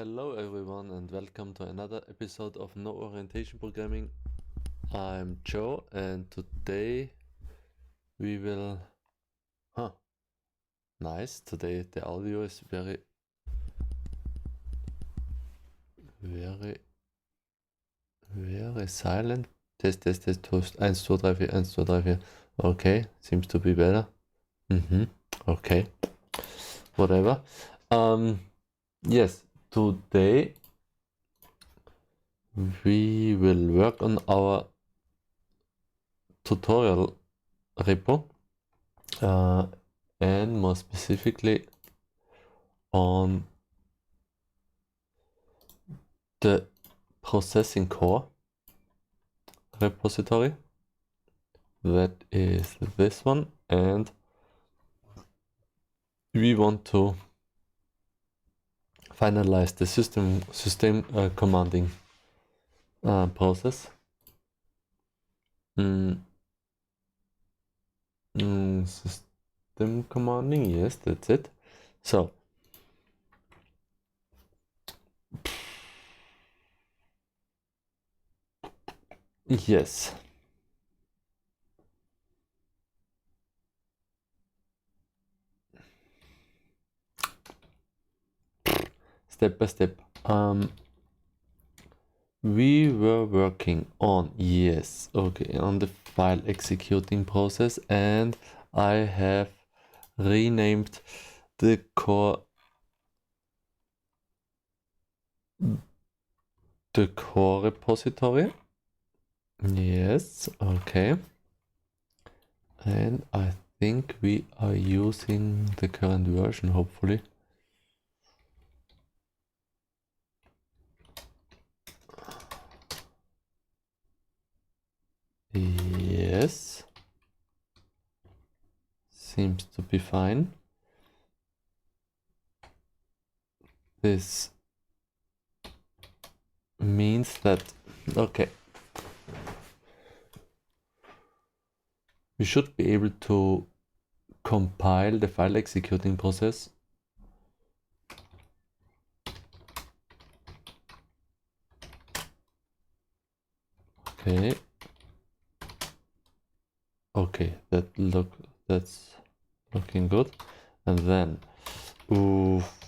Hello everyone and welcome to another episode of No Orientation Programming. I'm Joe and today we will... Nice, today the audio is very silent. Test, 1, 2, 3, 4, 1, 2, 3, 4. Okay, seems to be better. Okay, whatever. Yes, today we will work on our tutorial repo and more specifically on the processing core repository. That is this one, and we want to finalize the system commanding process. System commanding, yes, that's it. So yes, step by step. We were working on on the file executing process, and I have renamed the core repository. Yes, okay. And I think we are using the current version, hopefully. Yes. Seems to be fine. This means that, okay, we should be able to compile the file executing process. Okay. Okay, that's looking good. And then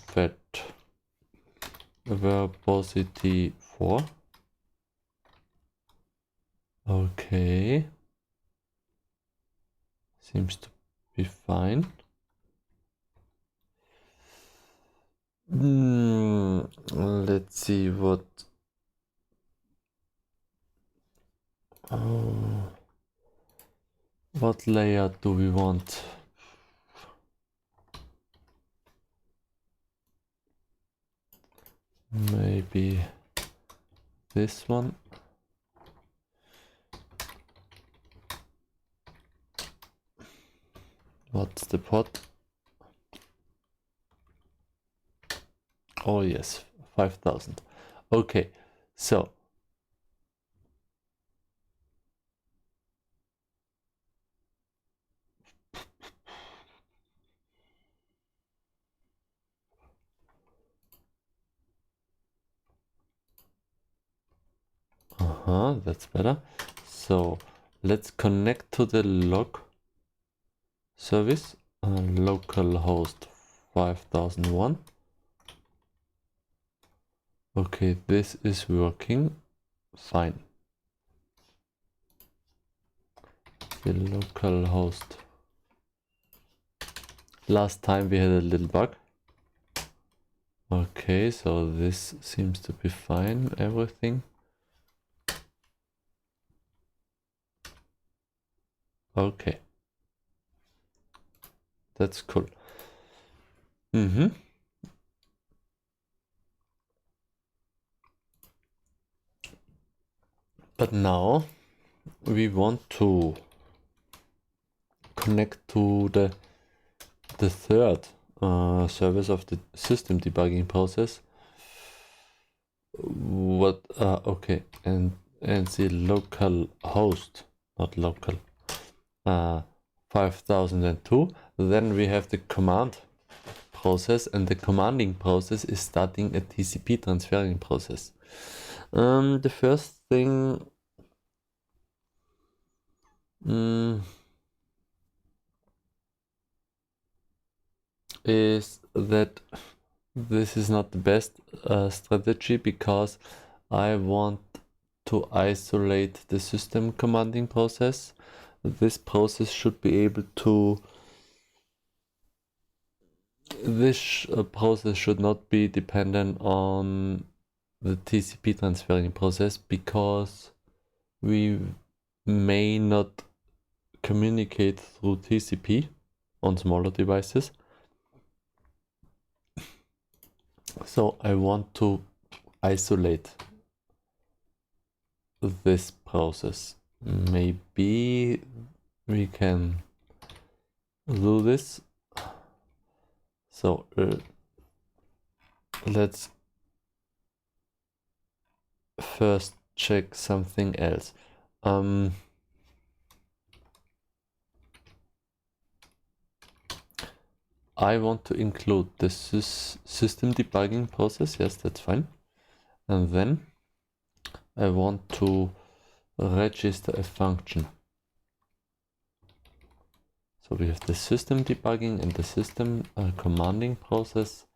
fetch verbosity 4. Okay. Seems to be fine. Let's see what... what layout do we want? Maybe this one. What's the pot? Oh yes, 5,000. Okay, so that's better. So let's connect to the log service, localhost 5001. Okay, this is working fine. The localhost. Last time we had a little bug. Okay, so this seems to be fine, everything. Okay. That's cool. But now we want to connect to the third service of the system debugging process. Okay, and the local host, not local, 5002. Then we have the command process, and the commanding process is starting a TCP transferring process. The first thing is that this is not the best strategy, because I want to isolate the system commanding process. This process should be able to, this process should not be dependent on the TCP transferring process, because we may not communicate through TCP on smaller devices. So I want to isolate this process. Maybe we can do this. So let's first check something else. I want to include the system debugging process. Yes, that's fine. And then I want to register a function. So we have the system debugging and the system commanding process.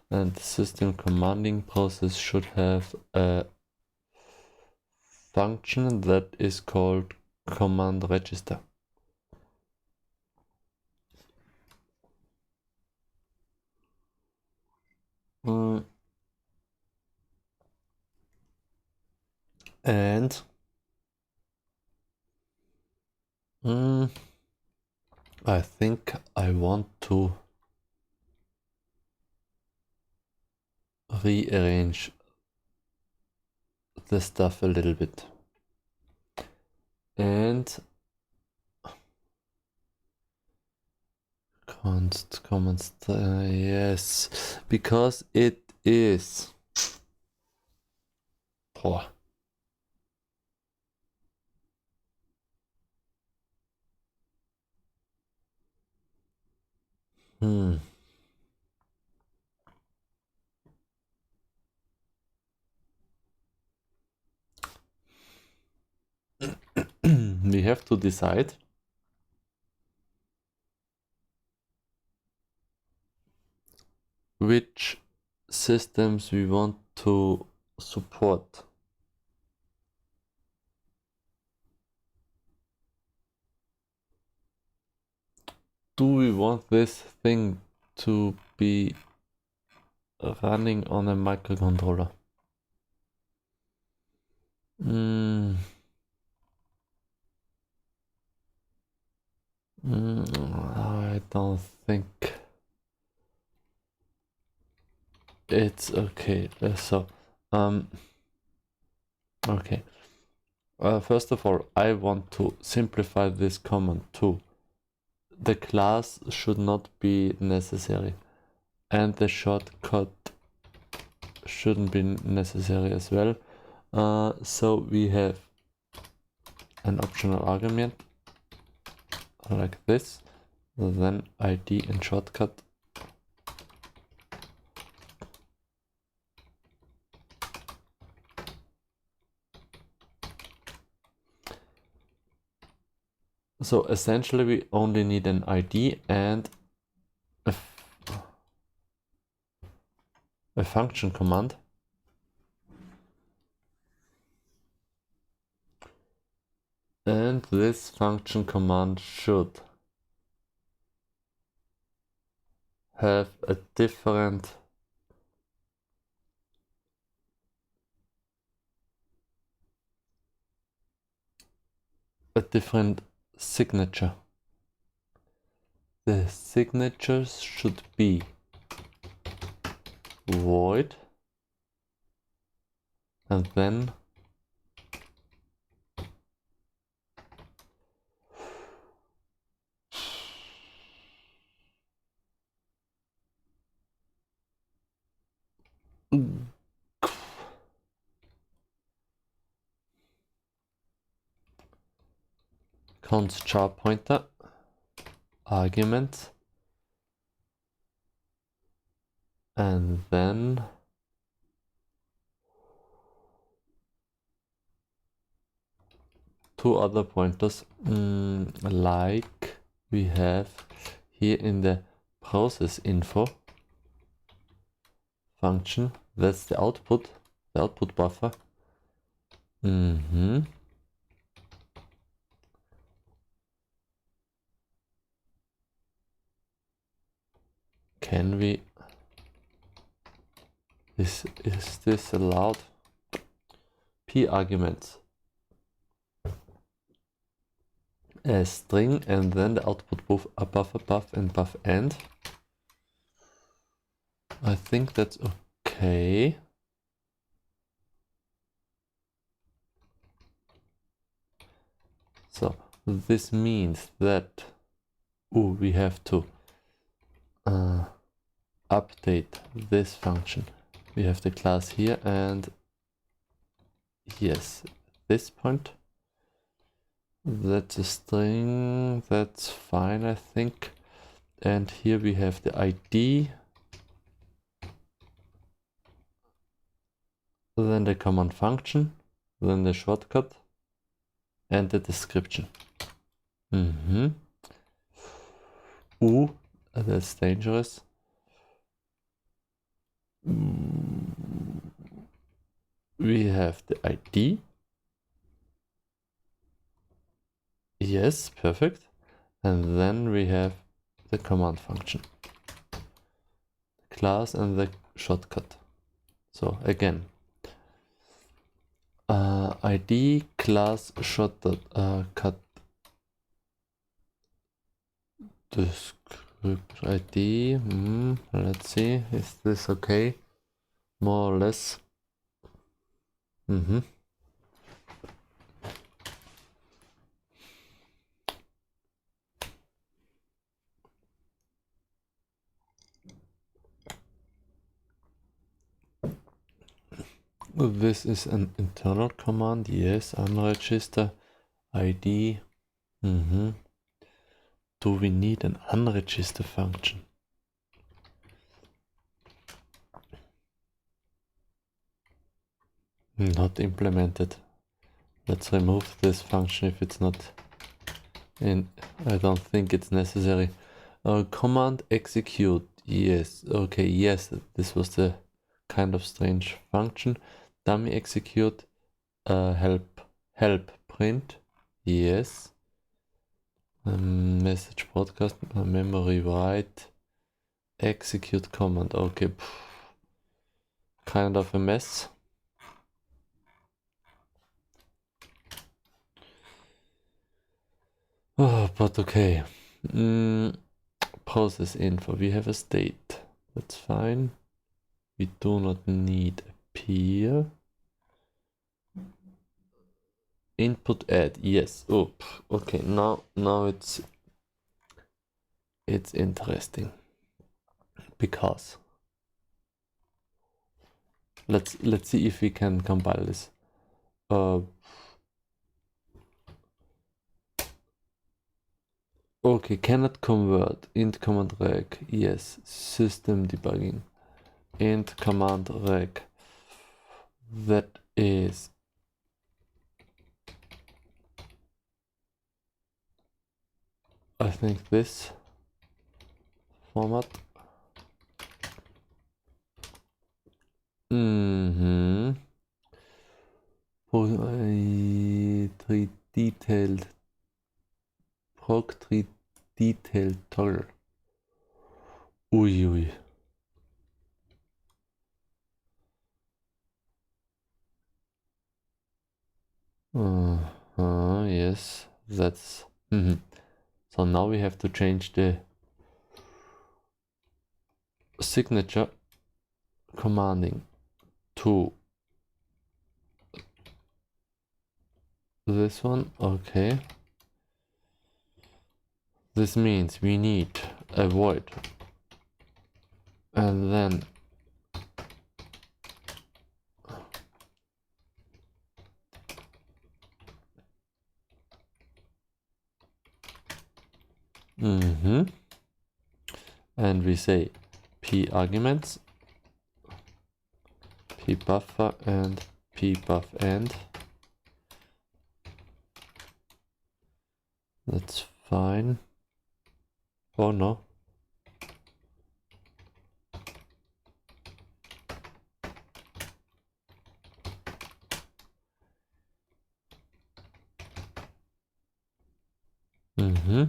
And the system commanding process should have a function that is called command register. And I think I want to rearrange the stuff a little bit. And const, yes, because it is. Oh. We have to decide which systems we want to support. Do we want this thing to be running on a microcontroller? I don't think it's okay. Okay. First of all, I want to simplify this command too. The class should not be necessary, and the shortcut shouldn't be necessary as well. So we have an optional argument like this, then ID and shortcut. So essentially we only need an ID and a function command. And this function command should have a different signature. The signatures should be void and then const char pointer argument and then two other pointers, like we have here in the process info function. That's the output buffer. Can we, is this allowed? P arguments, a string, and then the output buffer buff and buff end. I think that's okay. So this means that we have to update this function. We have the class here, and yes, this point, that's a string, that's fine, I think. And here we have the ID, then the command function, then the shortcut, and the description. Ooh, that's dangerous. We have the ID. Yes, perfect. And then we have the command function, class, and the shortcut. So again, ID, class, shortcut, descript ID. Let's see, is this okay? More or less. This is an internal command, yes, unregister ID. Do we need an unregister function? Not implemented. Let's remove this function if it's not in. I don't think it's necessary. Command execute, yes, okay, yes, this was the kind of strange function. Dummy execute, help print, yes. Message broadcast, memory write, execute command, okay. Kind of a mess. Oh, but okay. Process info, we have a state, that's fine. We do not need a peer. Input add, yes. Okay, now it's interesting, because let's see if we can compile this. Okay, cannot convert, int command rec, yes. System debugging, int command rec, that is I think this format. Tree detailed proc tree detailed toggle. Ui. Yes, that's So now we have to change the signature commanding to this one. Okay, this means we need a void, and then and we say p arguments pbuffer and pbuff end. That's fine. Oh no. Mm-hmm.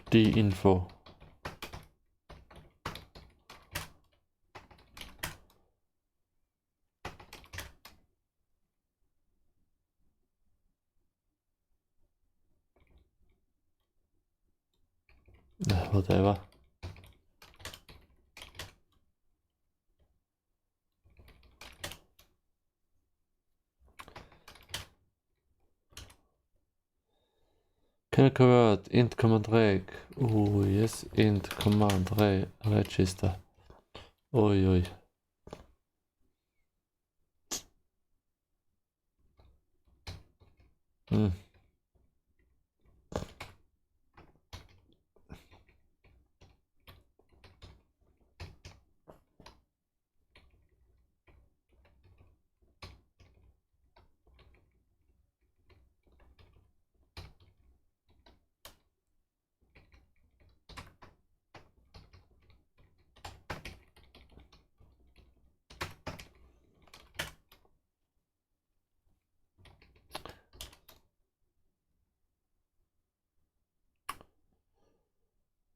The info. Whatever. Can I convert int command reg? Oh yes, int command register. Oi oi.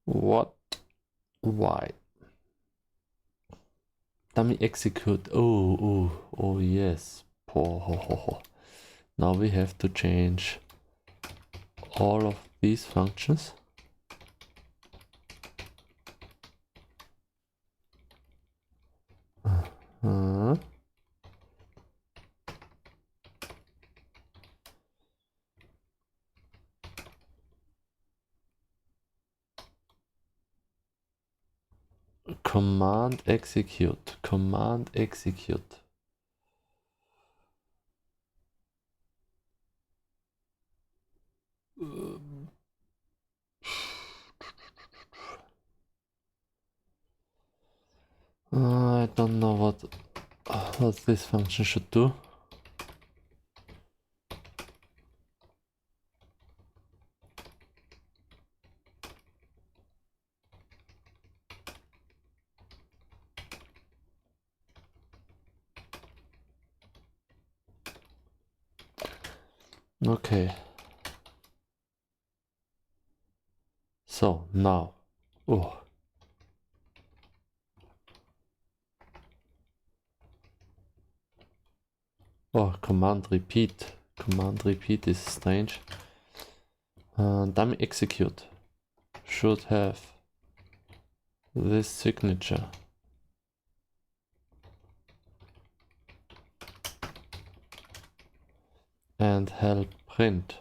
What? Why? Dummy execute. Oh yes. Oh. Now we have to change all of these functions. Command execute. Command execute. I don't know what this function should do. Okay. So now, command repeat. Command repeat is strange. Dummy execute should have this signature. And help print.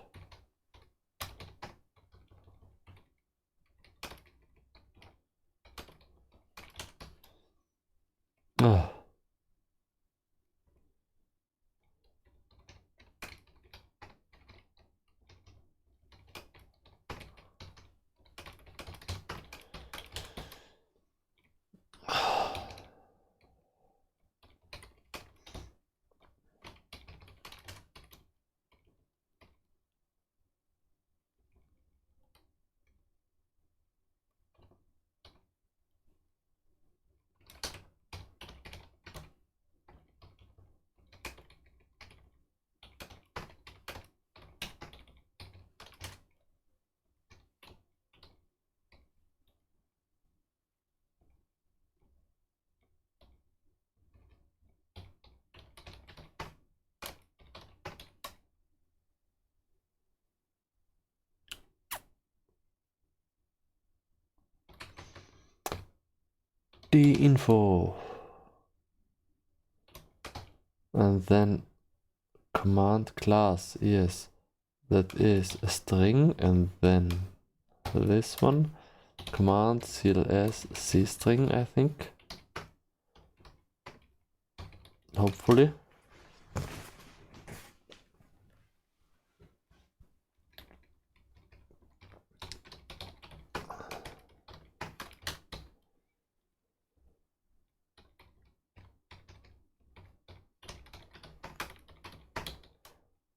The info. And then command class, yes, that is a string, and then this one, command cls cstring, I think. Hopefully.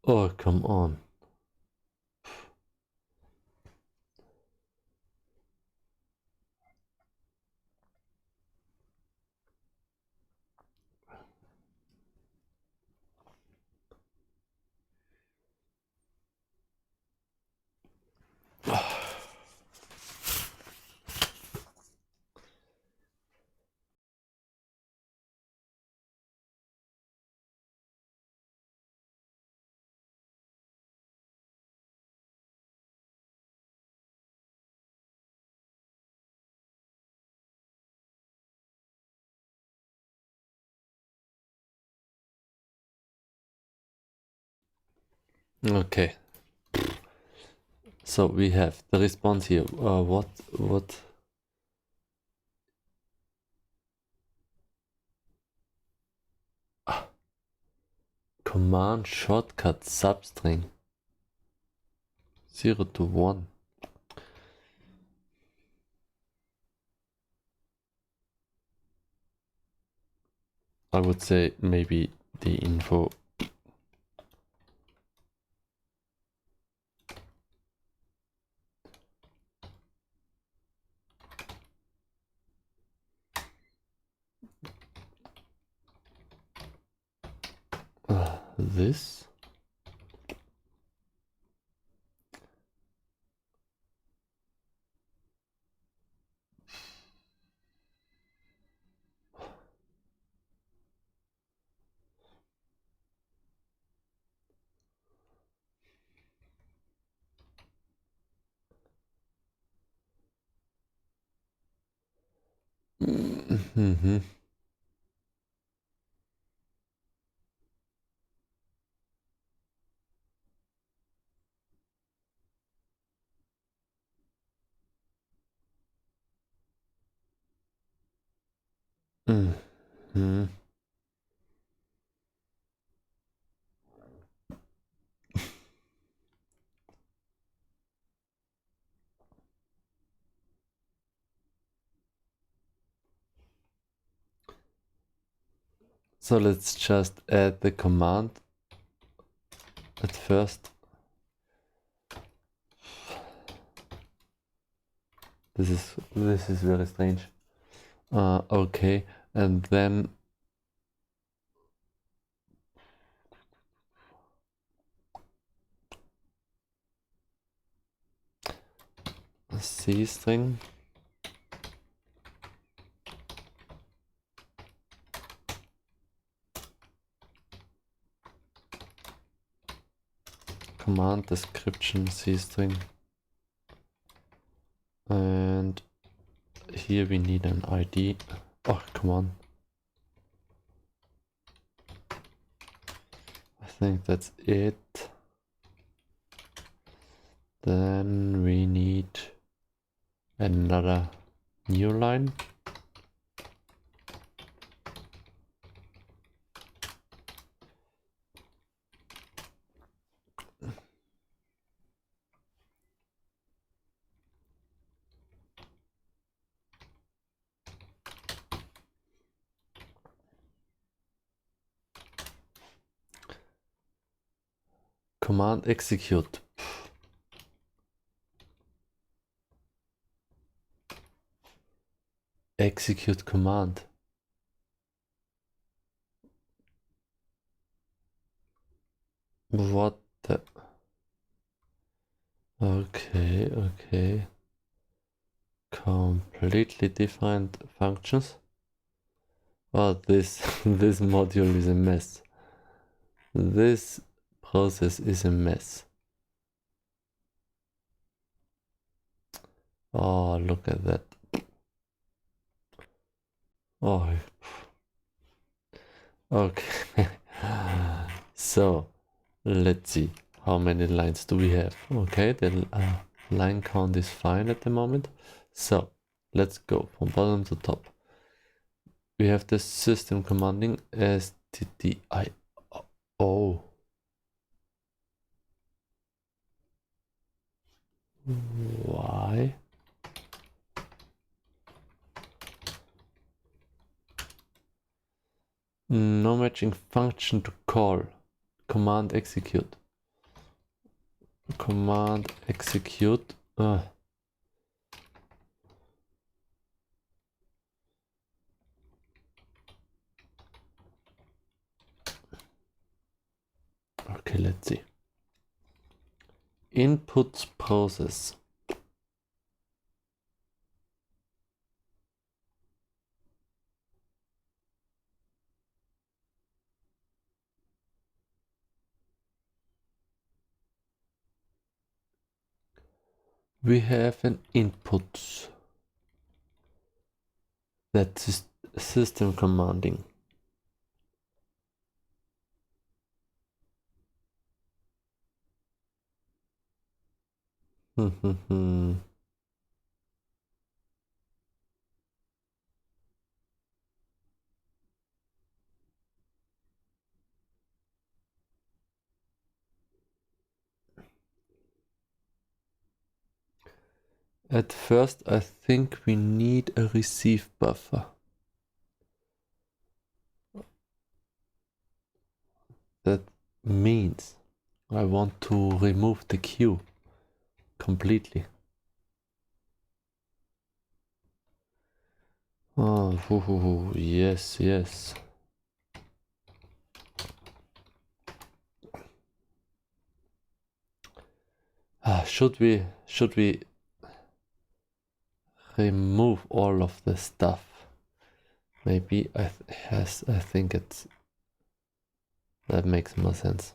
Oh, come on. Okay. So we have the response here. What? Command shortcut substring 0 to 1. I would say maybe the info. This. Mm-hmm. Mm-hmm. So let's just add the command at first. This is very strange. Okay, and then C string. Command description C string. And here we need an ID. Oh, come on. I think that's it. Then we need another new line. Command execute. Execute command. What the? Okay. Completely different functions. Oh, this this module is a mess. This process is a mess. Oh, look at that. Oh, okay. So let's see, how many lines do we have? Okay, the line count is fine at the moment. So let's go from bottom to top. We have the system commanding STDI. Oh. Why? No matching function to call. Command execute. Command execute. Okay, let's see. Input process. We have an input. That is system commanding. At first, I think we need a receive buffer. That means I want to remove the queue completely. Oh, yes, yes. Should we remove all of the stuff? Maybe I think that makes more sense.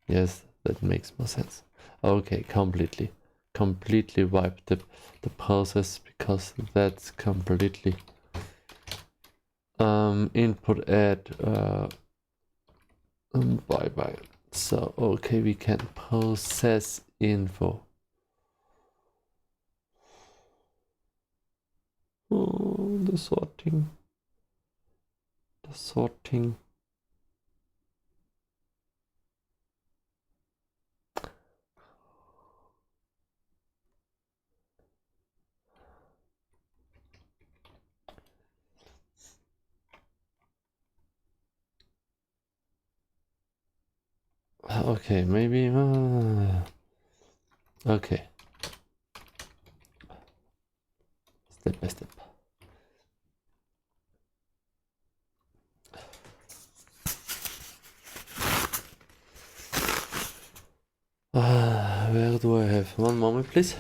Yes, that makes more sense. Okay, completely wipe the process, because that's completely input add bye. So okay, we can process info. Oh, the sorting. Okay, maybe. Okay. Step by step. Where do I have? One moment, please.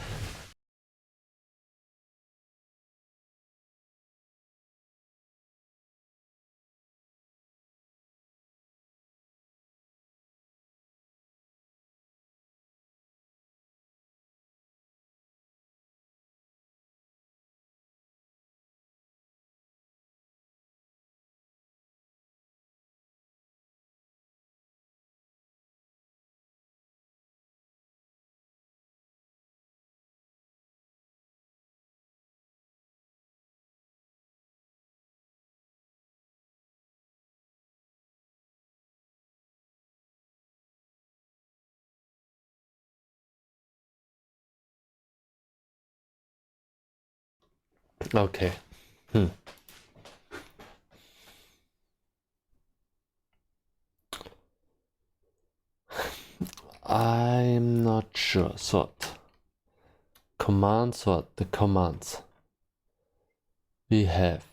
Okay. I'm not sure. Sort. Command sort. The commands. We have.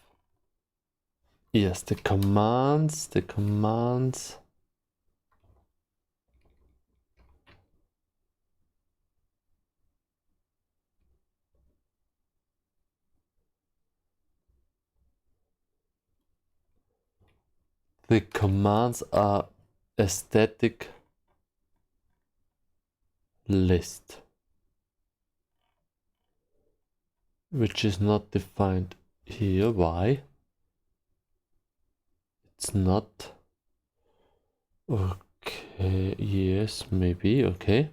Yes, the commands. The commands are a static list, which is not defined here. Why? It's not. Okay, yes, maybe, okay.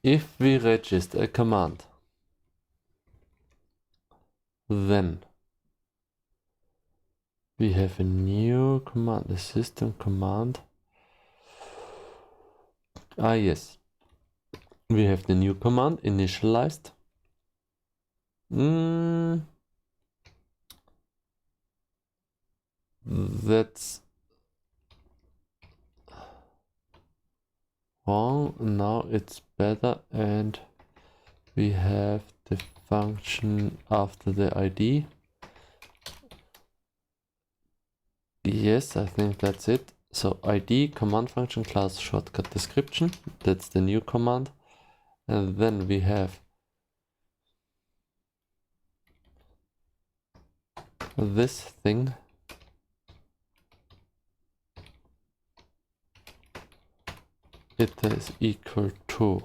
if we register a command, then we have a new command, the system command. Yes, we have the new command initialized. That's wrong. Now it's better, and we have the function after the ID. Yes, I think that's it. So ID, command function, class shortcut description. That's the new command. And then we have this thing. It is equal to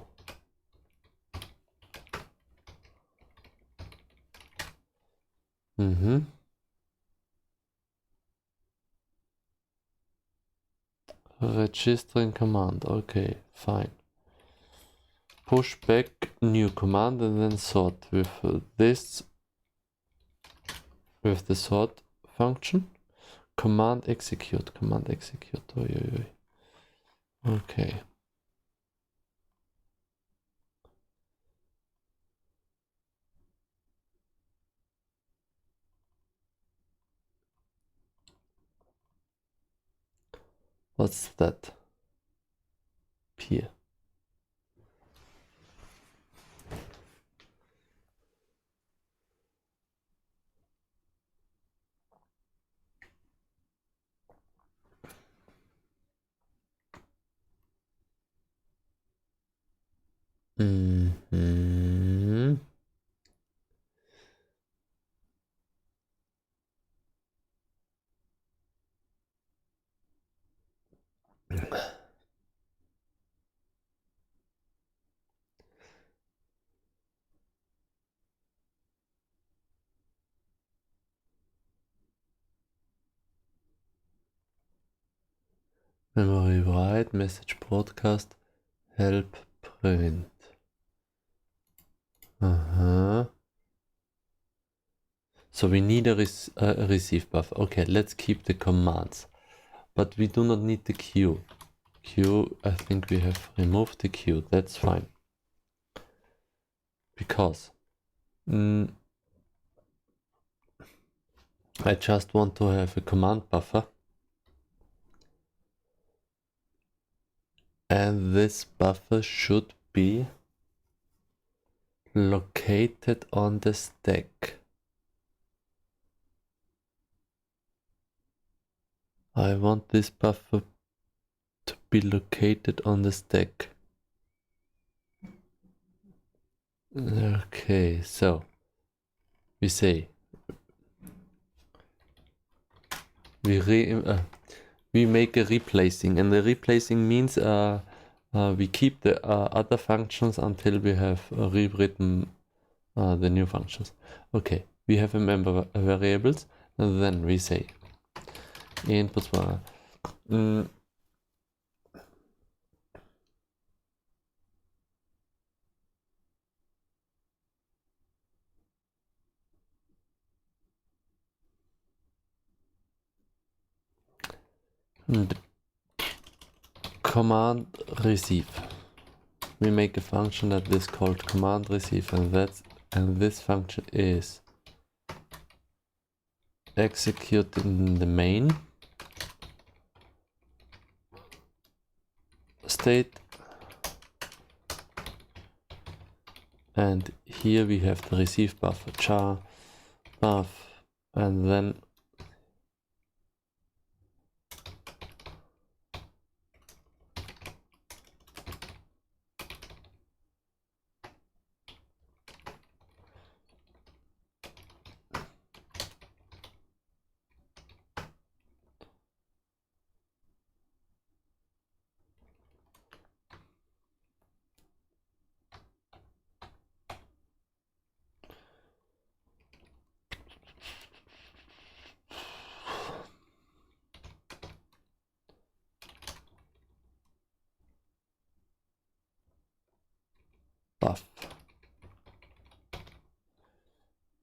registering command. Okay, fine. Push back new command and then sort with this, with the sort function. Command execute. Oi. Okay. What's that? Here. Memory write, message broadcast, help print. So we need a receive buffer. Okay, let's keep the commands. But we do not need the queue. I think we have removed the queue. That's fine. Because I just want to have a command buffer. And this buffer should be located on the stack. I want this buffer to be located on the stack. Okay, so we say we make a replacing, and the replacing means we keep the other functions until we have rewritten the new functions. Okay, we have a member variables, and then we say inputs command receive. We make a function that is called command receive, and this function is executed in the main state, and here we have the receive buffer char buff, and then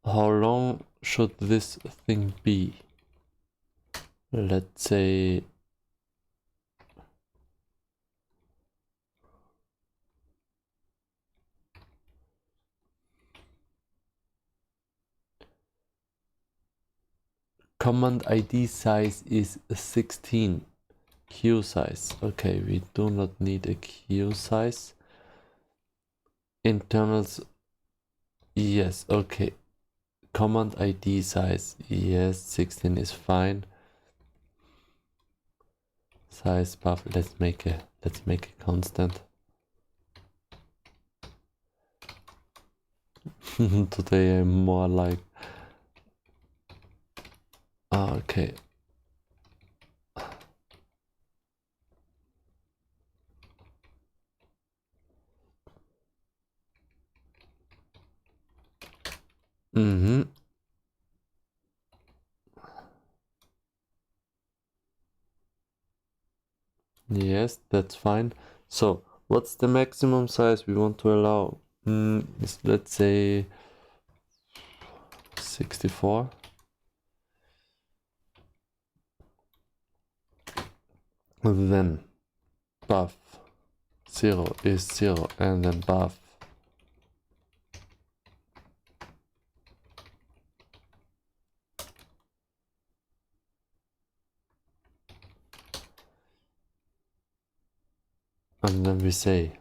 how long should this thing be? Let's say command ID size is 16. Queue size. Okay, we do not need a queue size. Internals. Yes, okay. Command ID size. Yes, 16 is fine. Size buff. Let's make a constant. Today I'm more like okay. Yes, that's fine. So what's the maximum size we want to allow? Let's say 64. Then buff 0 is 0 and then buff and then we say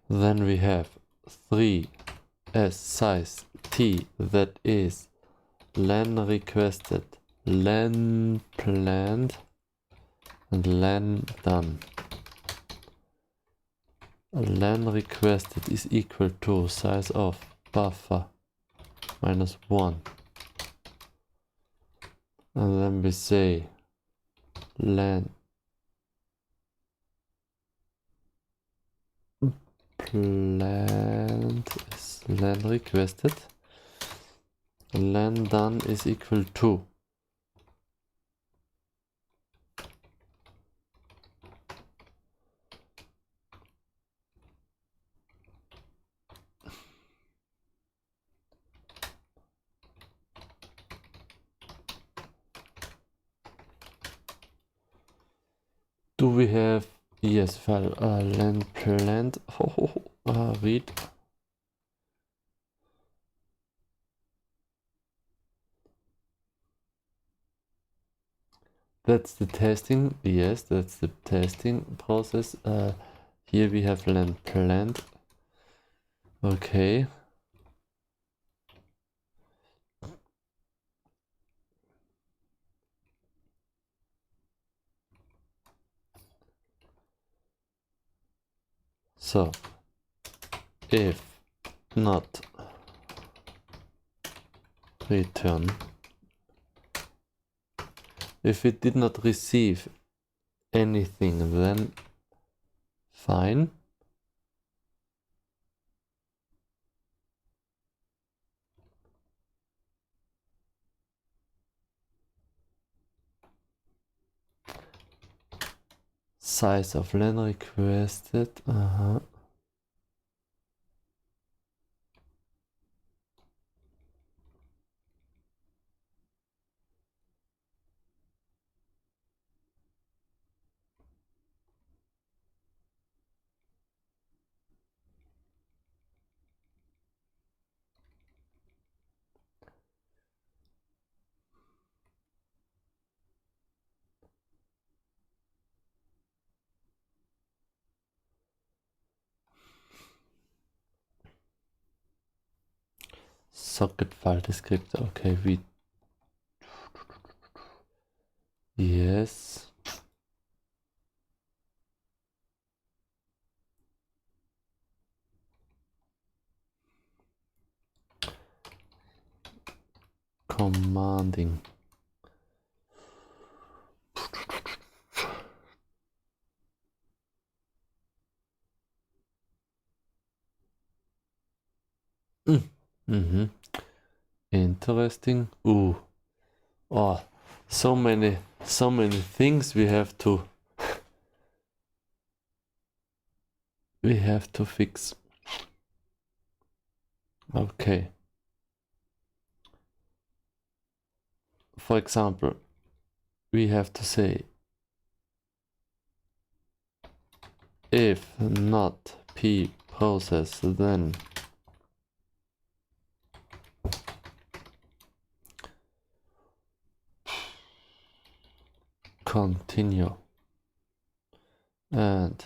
then we have 3 s size t, that is len requested, len planned, and len done. Len requested is equal to size of buffer minus 1. And then we say len planned is len requested. Len done is equal to do we have yes file len planned read. That's the testing. Yes, that's the testing process. Here we have len planned. Okay. So if not return, if it did not receive anything, then fine. Size of len requested. Socket file descriptor. Okay, we yes. Commanding. Interesting. Oh, so many things we have to we have to fix. Okay. For example, we have to say if not p process, then continue, and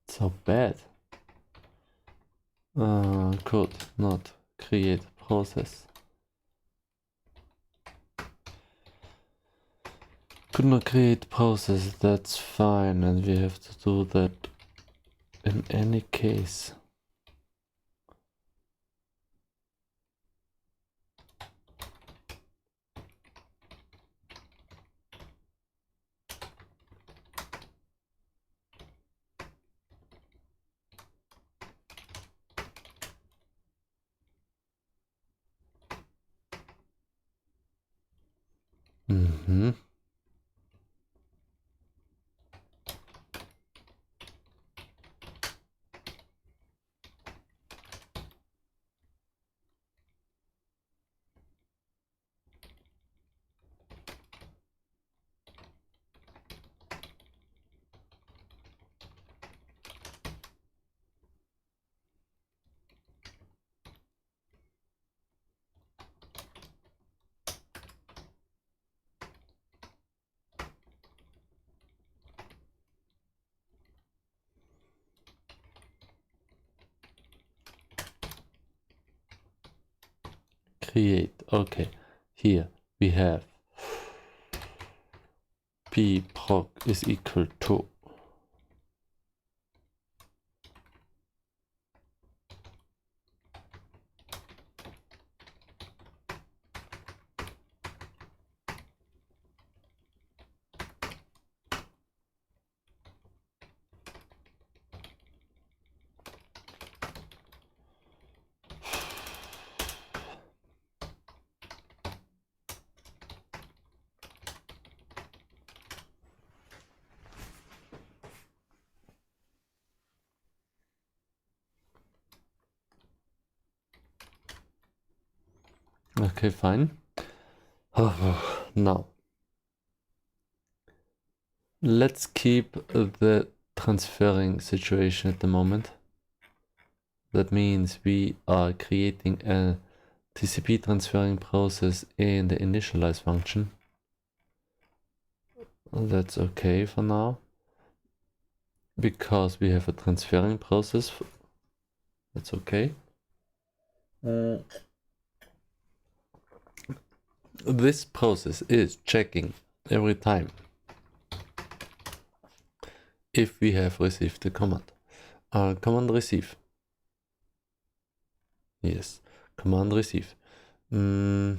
so bad. Could not create process. Could not create process, that's fine, and we have to do that in any case. Create. Okay, here we have p proc is equal to okay, fine. Now let's keep the transferring situation at the moment. That means we are creating a TCP transferring process in the initialize function. That's okay for now, because we have a transferring process. That's okay. This process is checking every time if we have received the command. Command receive. Yes, command receive. Okay,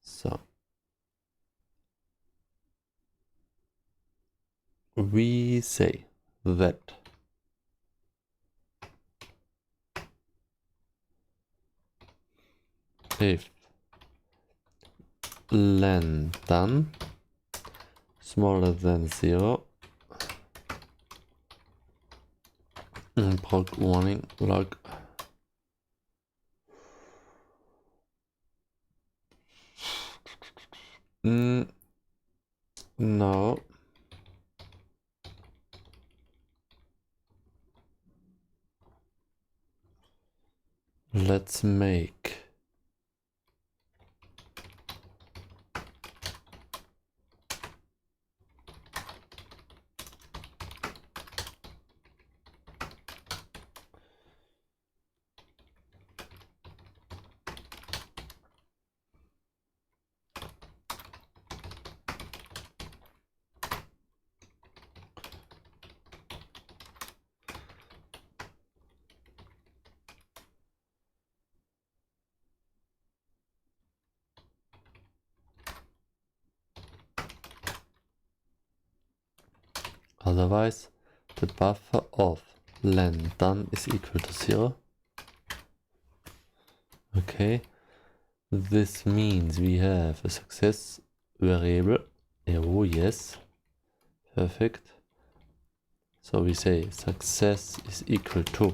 so we say that if len done smaller than 0, proc warning log no, let's make otherwise the buffer of len done is equal to 0. Okay, this means we have a success variable. Oh yes, perfect. So we say success is equal to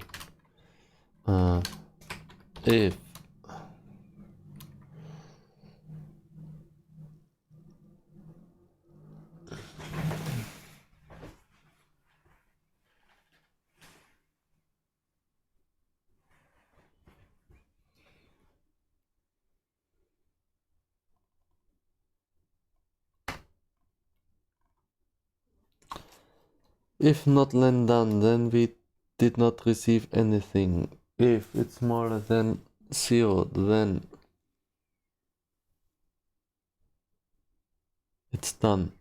if not len done, then we did not receive anything. If it's smaller than 0, then it's done.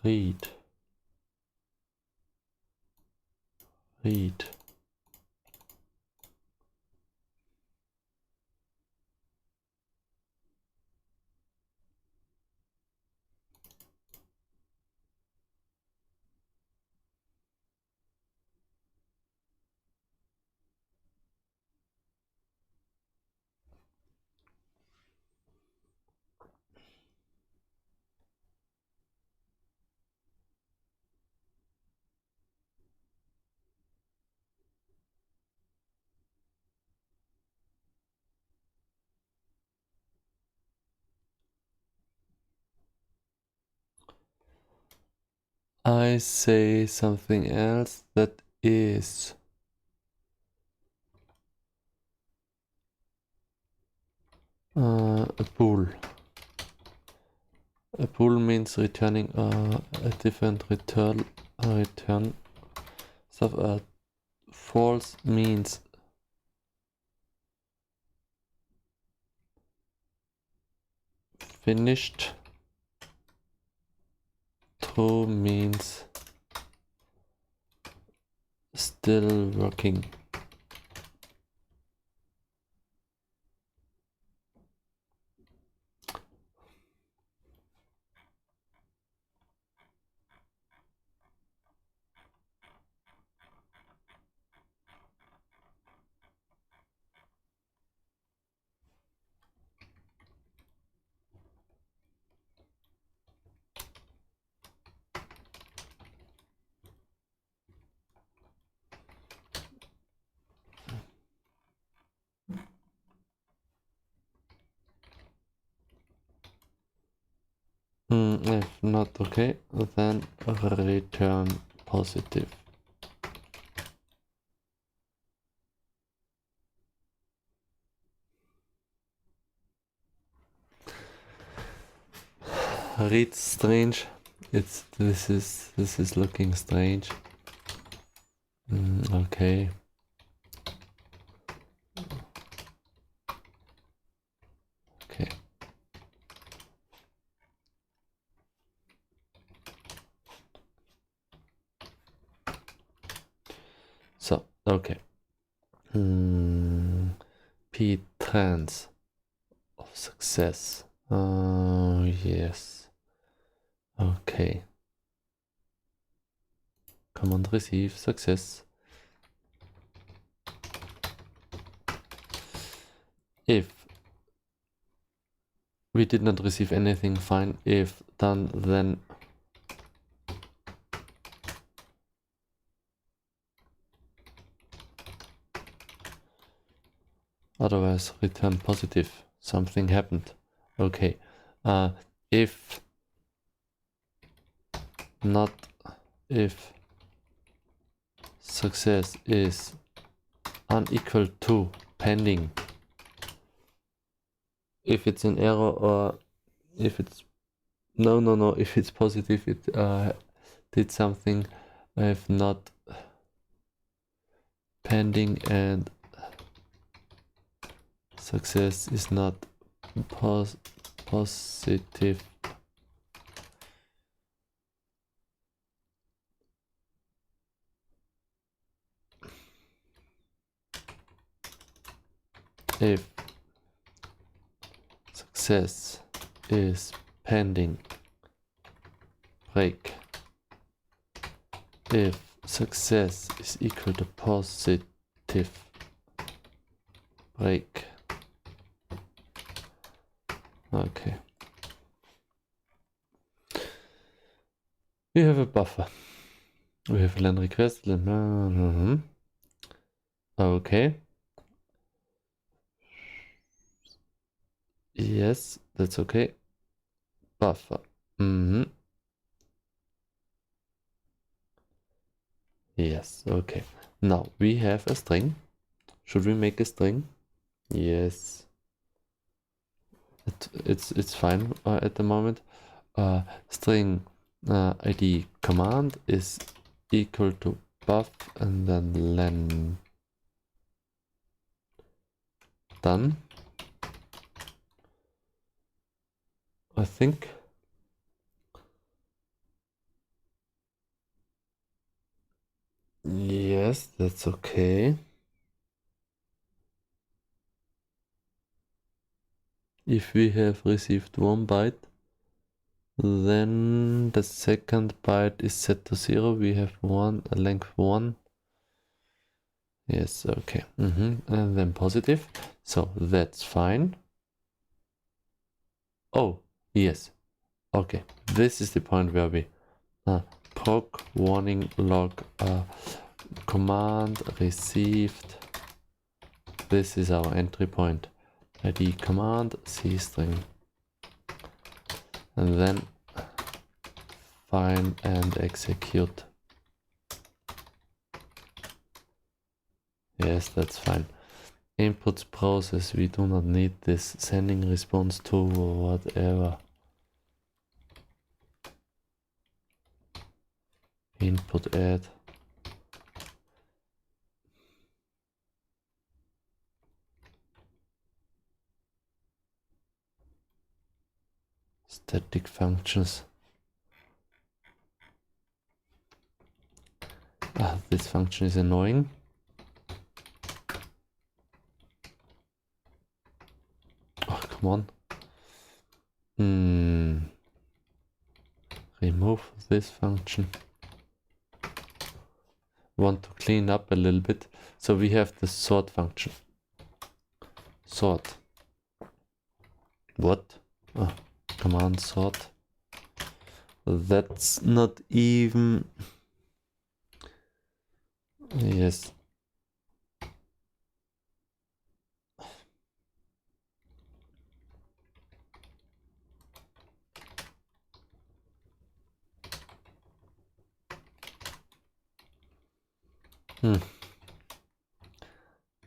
Read. I say something else that is a bool. A bool means returning a different return stuff. False means finished. True means still working. If not okay, then return positive. Read strange. This is looking strange. Okay. Okay. So okay. P trans of success. Yes. Okay. Command receive success. If we did not receive anything, fine. If done, then otherwise return positive. Something happened. Okay. If not, if success is unequal to pending, if it's an error, or if it's no, if it's positive, it did something. If not, pending and success is not positive, if success is pending, break. If success is equal to positive, break. Okay. We have a buffer. We have land request. Okay. Yes, that's okay. Buffer. Yes, okay. Now we have a string. Should we make a string? Yes. It's fine at the moment. String id command is equal to buff and then len. Done. I think. Yes, that's okay. If we have received 1 byte, then the second byte is set to 0. We have a length 1. Yes, okay. And then positive. So that's fine. Oh, yes. Okay. This is the point where we proc warning log command received. This is our entry point. id command c string. And then find and execute. Yes, that's fine. Inputs process, we do not need this. Sending response to or whatever. Input add. Static functions. This function is annoying. Oh, come on. Remove this function. Want to clean up a little bit. So we have the sort function. Sort. What? Command sort. That's not even. Yes.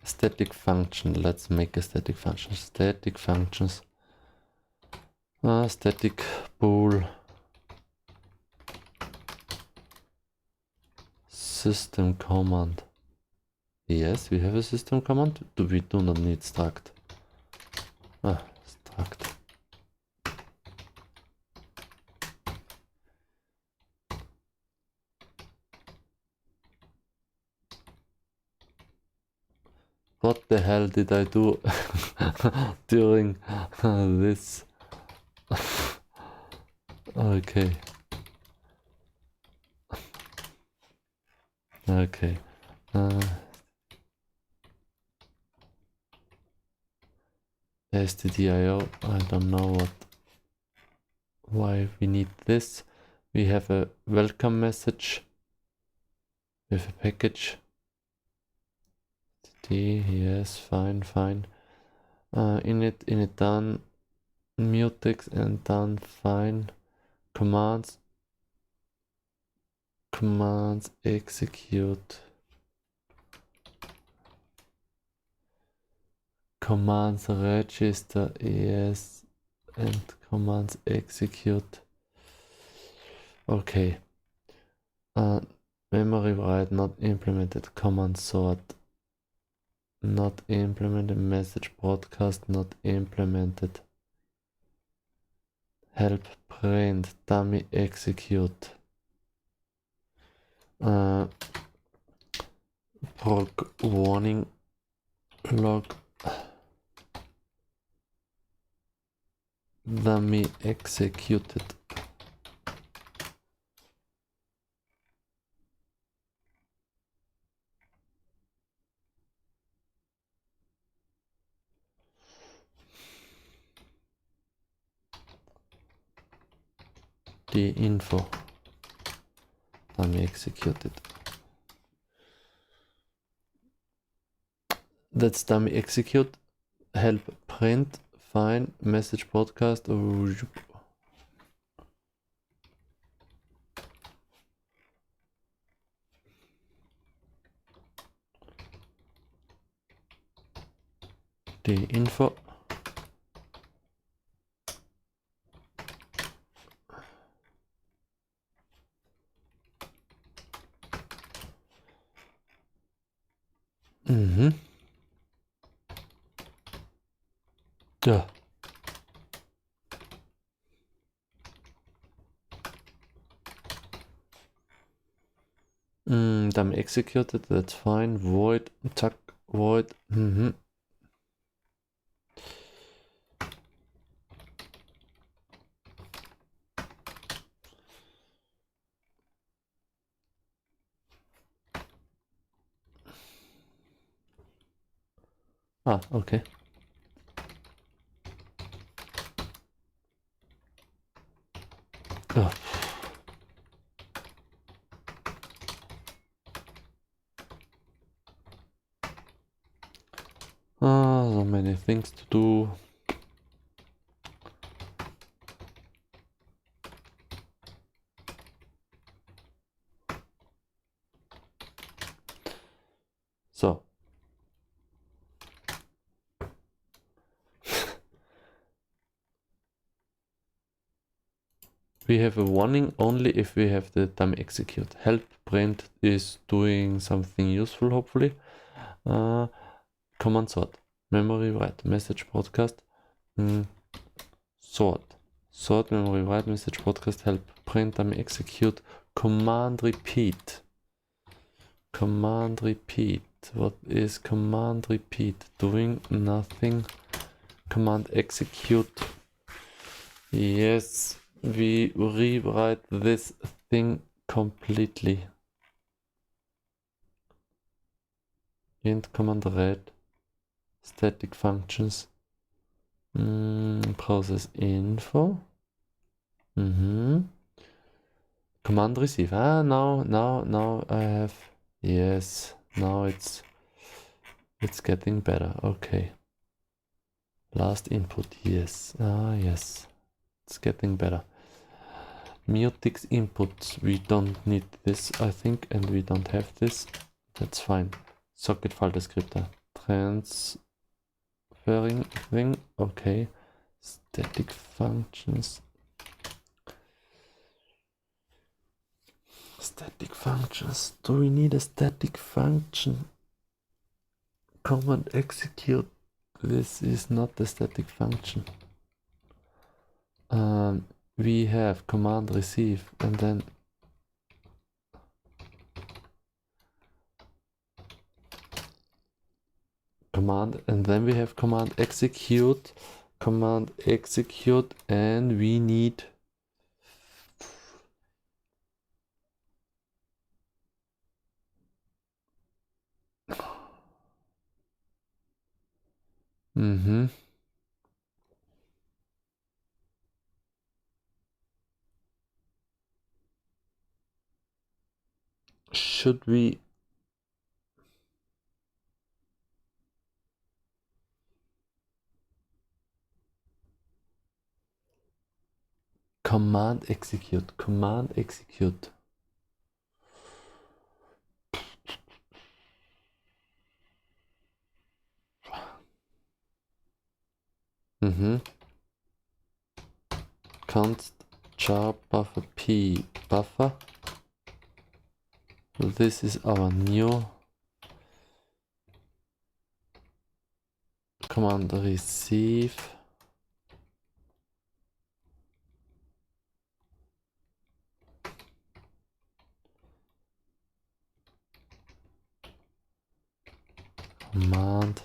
Static function. Let's make a static function. Static functions. Static bool. System command. Yes, we have a system command. We do not need struct. Struct. What the hell did I do during this? Okay. Okay. stdio, I don't know why we need this. We have a welcome message with a package. Yes, fine. Init done, mutex and done, fine. Commands execute. Commands register, yes, and commands execute. Okay. Memory write not implemented. Command sort not implemented. Message broadcast not implemented. Help print dummy execute. Proc warning log dummy executed. The info dummy executed. That's dummy execute, help print, find, message broadcast, the info. Yeah. Dummy executed, that's fine. Void, tuck, void. Ah, okay. Oh. So many things to do. So. We have a warning only if we have the dummy execute. Help print is doing something useful, hopefully. Command sort. Memory write. Message broadcast. Sort. Sort memory write. Message broadcast. Help print dummy execute. Command repeat. Command repeat. What is command repeat? Doing nothing. Command execute. Yes, we rewrite this thing completely. Int command read. Static functions. Process info. Command receive. Now I have. Yes, now it's getting better. Okay. Last input. Yes. Yes. It's getting better. Mutix input. We don't need this, I think, and we don't have this. That's fine. Socket file descriptor. Transferring thing. Okay. Static functions. Static functions. Do we need a static function? Command execute. This is not the static function. We have command receive and then command, and then we have command execute, and we need should we command execute. Const char buffer p buffer. This is our new command receive. Command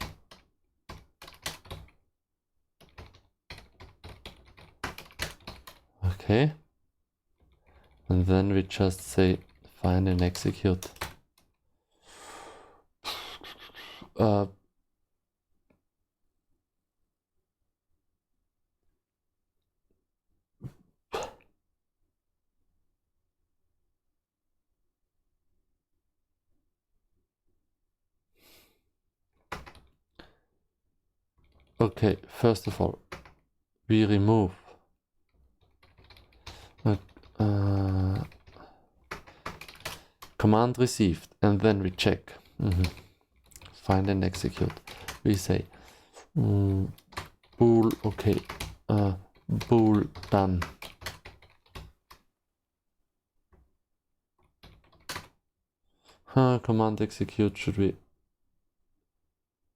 Okay. And then we just say find and execute. Okay, first of all, we remove command received, and then we check. Find and execute. We say bool, okay, bool done. Command execute,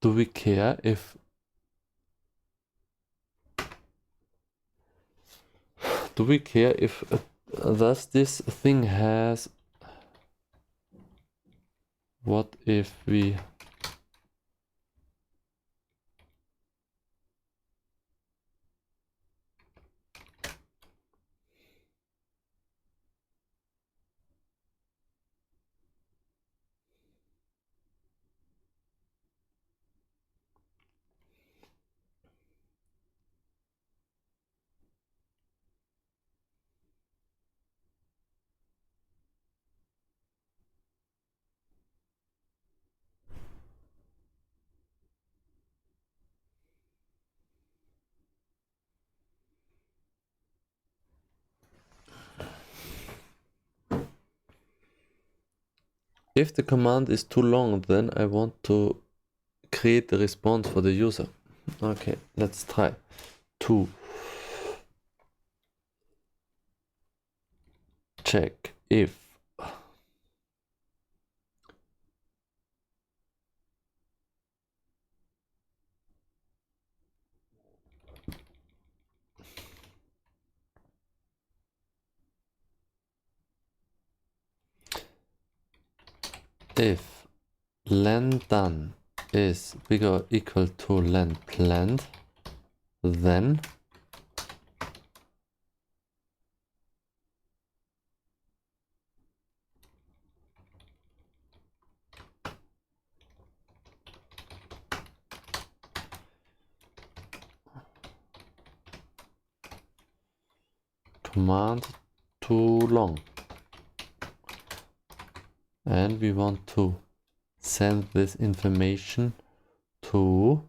do we care if does this thing has, what if we if the command is too long, then I want to create the response for the user. Okay, let's try to check if len done is bigger or equal to len planned, then command too long, and we want to send this information to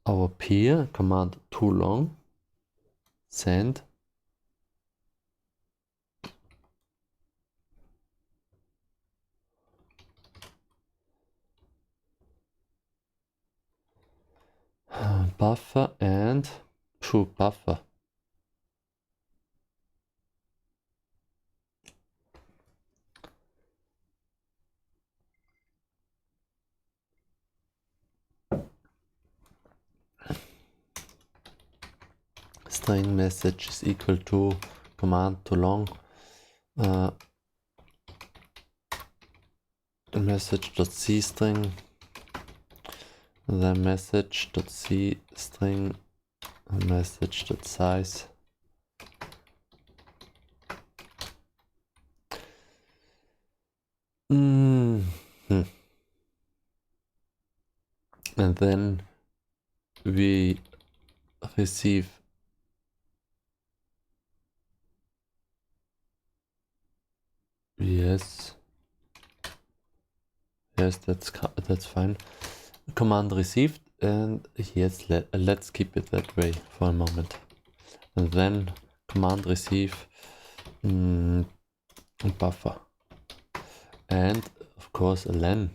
our peer. Command too long, send buffer and buffer. String message is equal to command too long, message.c string, the message.c string, message.size. And then we receive yes, that's fine. Command received, and yes, let's keep it that way for a moment. And then command receive buffer, and of course a length.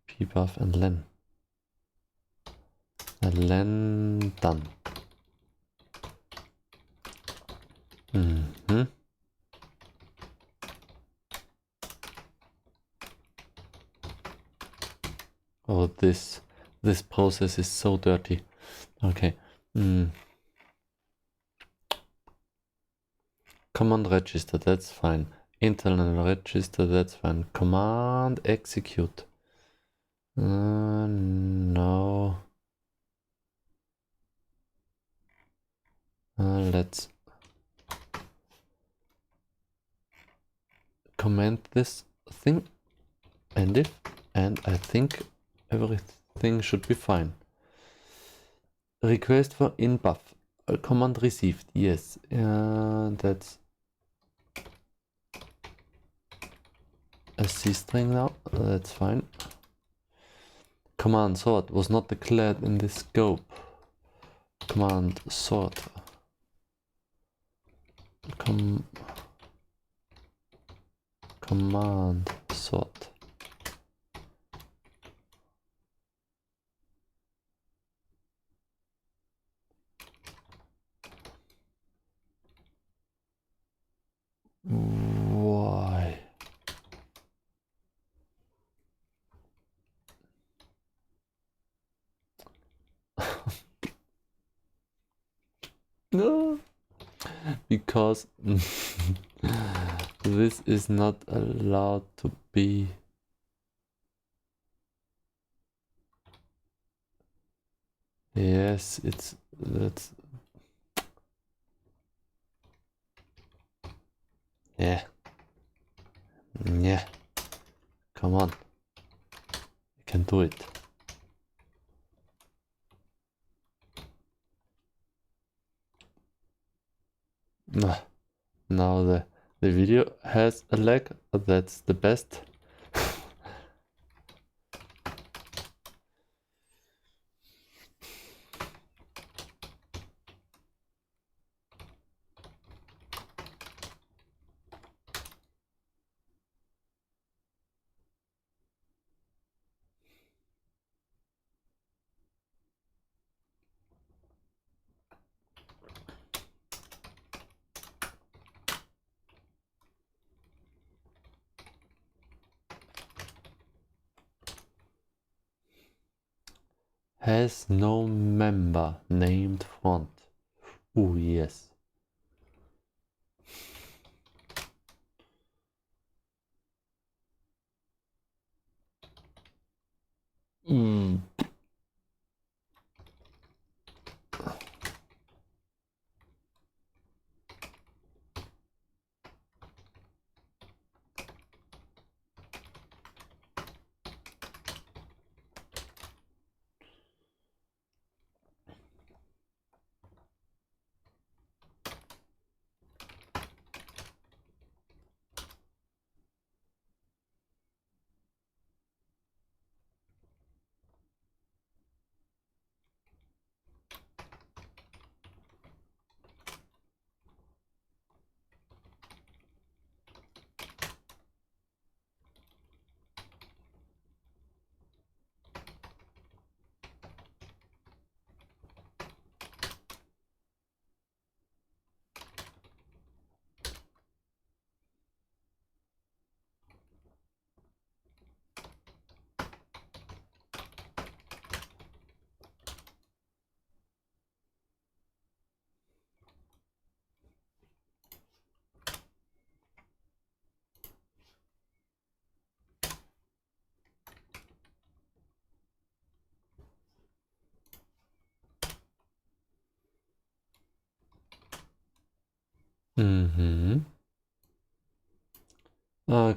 Pbuff and len. Len done. Oh, this process is so dirty. Okay. Command register, that's fine. Internal register, that's fine. Command execute. No. Let's comment this thing and if, and I think everything should be fine. Request for in buff. Command received, yes. That's a C string now, that's fine. Command sort was not declared in this scope. Command sort. Command sort. Why? No, because this is not allowed to be. Yes, that's yeah. Yeah. Come on. You can do it. Now the video has a lag. That's the best. Has no member named font. Oh yes.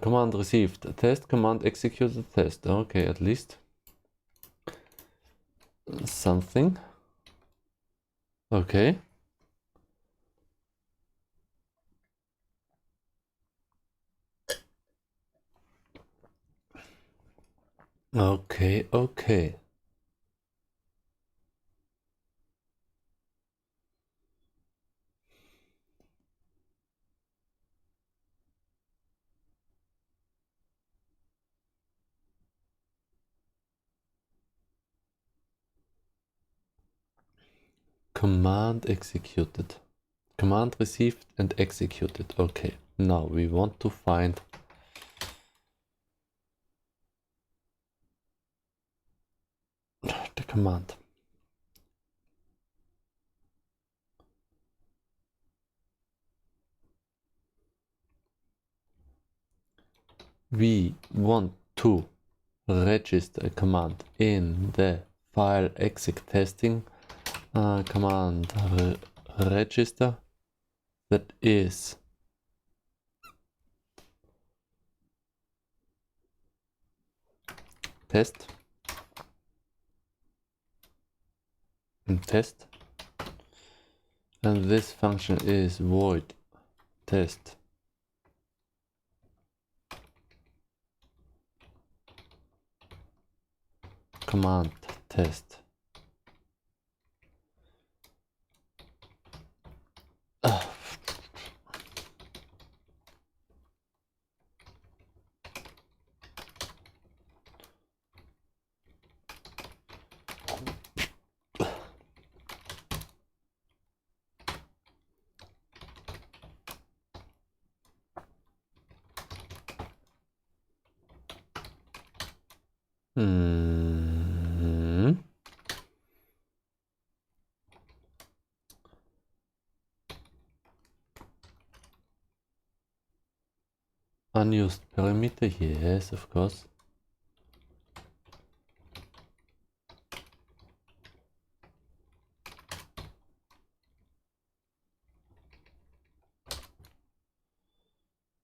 Command received. Test command executed test. Okay, at least something. Okay. Okay, okay. Command executed. Command received and executed. Okay, now we want to find the command. we want to register a command in the file exec testing command register that is test and test, and this function is void test command test. Unused parameter, yes, of course.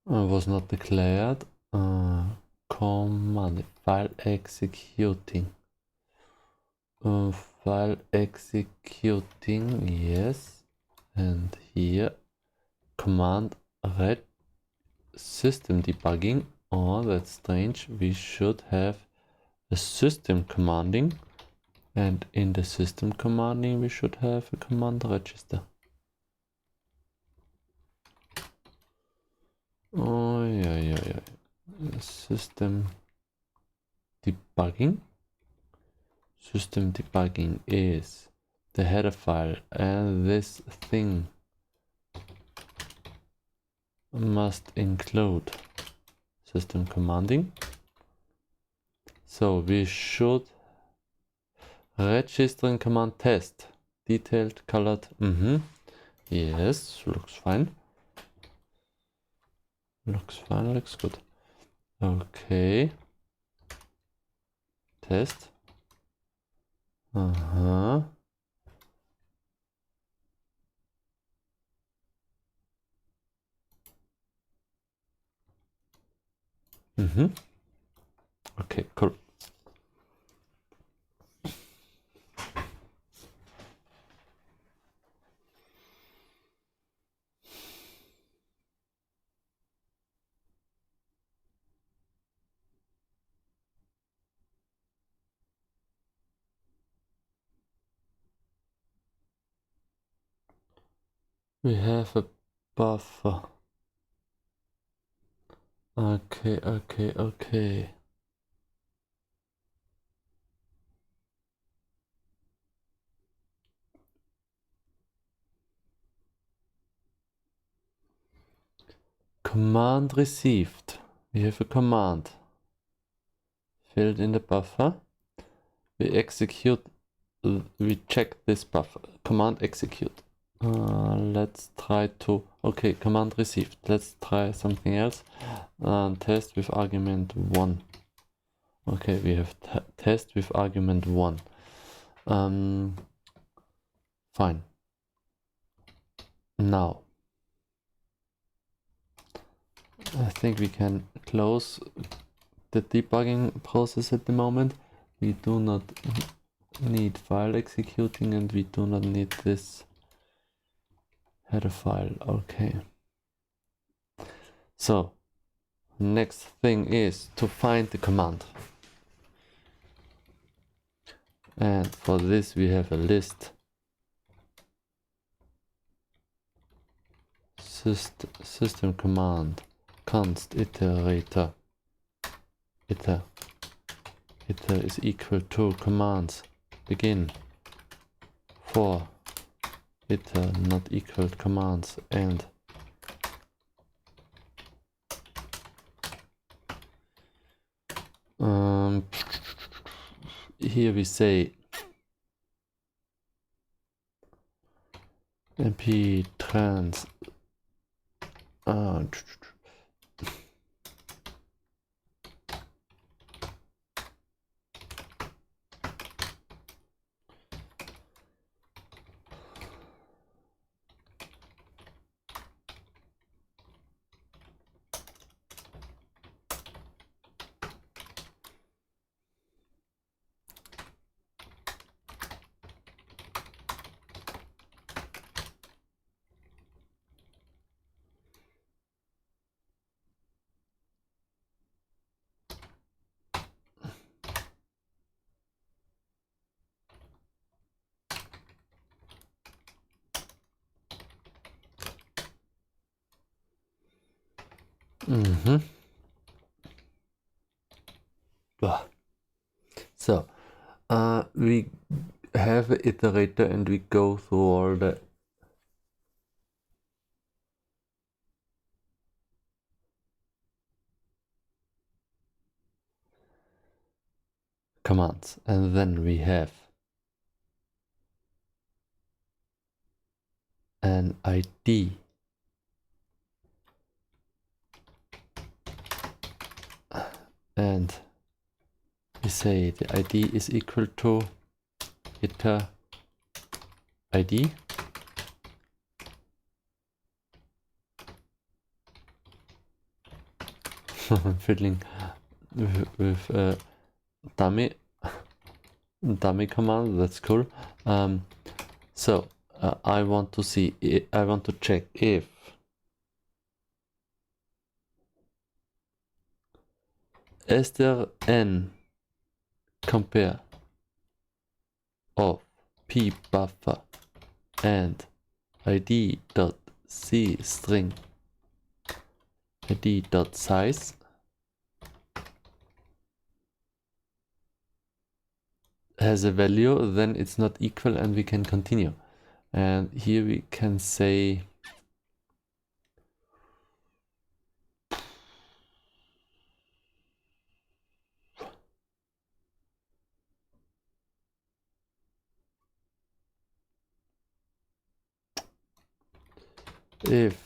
Was not declared. Command file executing. File executing, yes. And here command red system debugging. Oh, that's strange. We should have a system commanding, and in the system commanding we should have a command register. Oh yeah. System debugging. System debugging is the header file, and this thing must include system commanding. So we should register in command test. Detailed, colored. Yes, looks fine. Looks fine, looks good. Okay. Test. Okay, cool. We have a buffer. Okay. Command received. We have a command filled in the buffer. We execute. We check this buffer. Command execute. Let's try to. Okay, command received. Let's try something else. Test with argument 1. Okay, we have test with argument 1. Fine. Now, I think we can close the debugging process at the moment. We do not need file executing, and we do not need this header file. Okay. So, next thing is to find the command. And for this we have a list. System command const iterator. Iter is equal to commands begin for iter not equal commands end. Here we say mp trans So we have an iterator and we go through all the commands, and then we have an ID and we say the ID is equal to iter ID. I'm fiddling with dummy command. That's cool. So I want to see, I want to check if str_n compare of p buffer and id.cstring id.size has a value, then it's not equal and we can continue. And here we can say if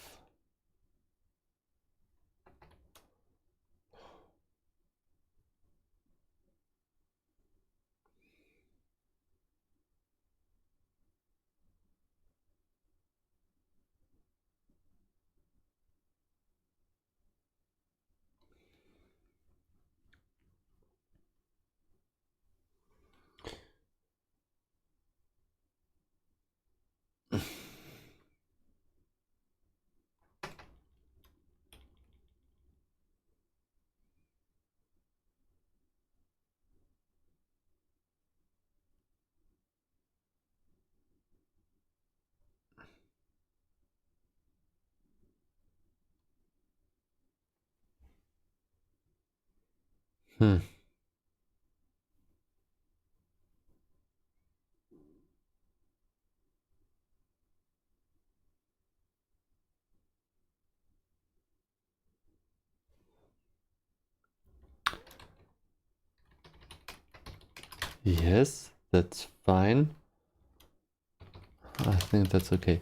yes, that's fine. I think that's okay.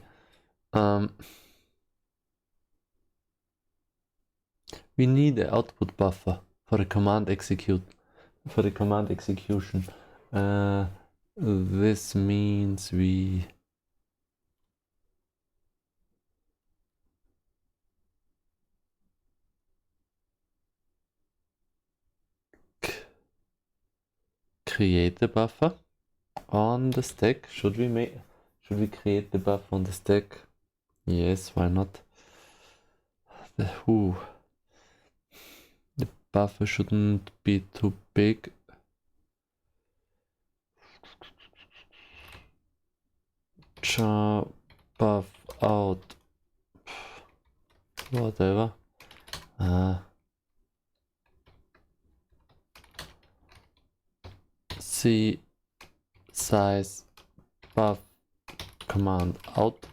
We need an output buffer for the command execution. This means we create the buffer on the stack. Should we create the buffer on the stack? Yes, why not? The buffer shouldn't be too big. Buff out. Whatever. C size buff command out.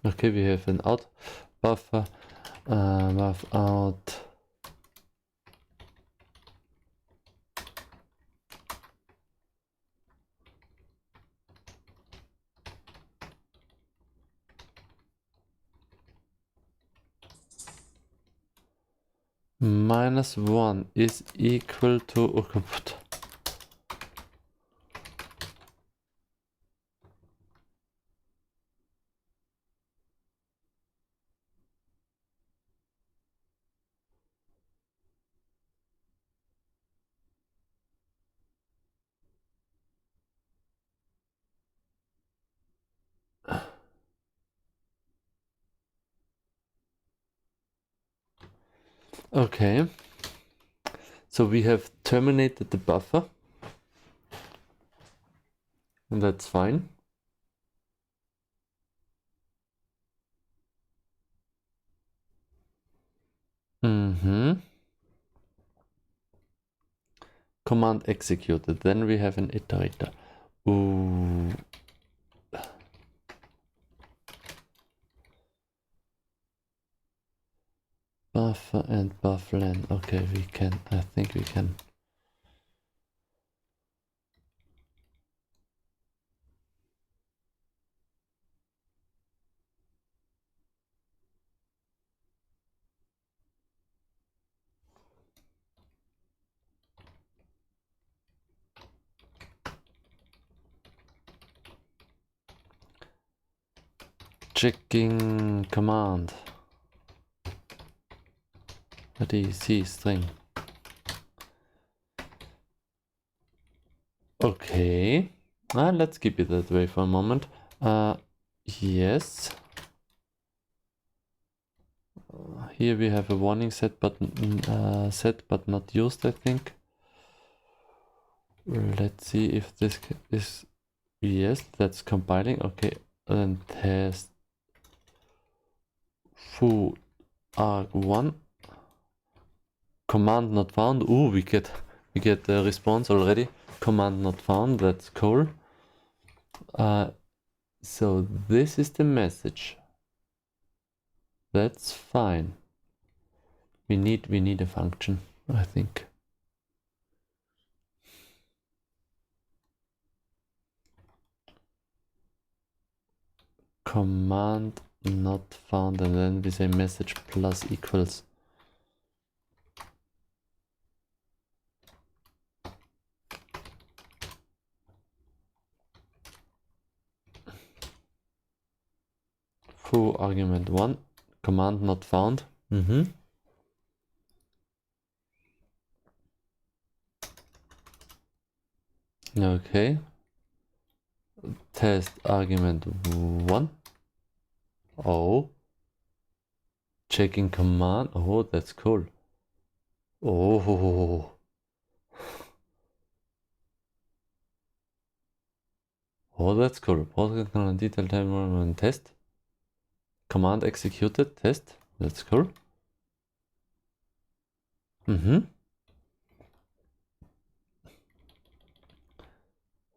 Okay, we have an out buffer, buff out. -1 is equal to, oh kaputt. Okay, so we have terminated the buffer, and that's fine. Command executed. Then we have an iterator. Ooh. Buffer and bufferland. Okay, we can. I think we can. Checking command. DC string. Okay. Let's keep it that way for a moment. Yes. Here we have a warning set, but not used, I think. Let's see if this is. Yes, that's compiling. Okay, and test foo arg1 command not found. Ooh, we get the response already. Command not found. That's cool. So this is the message. That's fine. We need a function, I think. Command not found, and then we say message plus equals. Foo argument 1, command not found. Okay. Test argument 1. Oh. Checking command. Oh, that's cool. Oh. Oh, that's cool. Postgres detail time test. Command executed. Test. That's cool.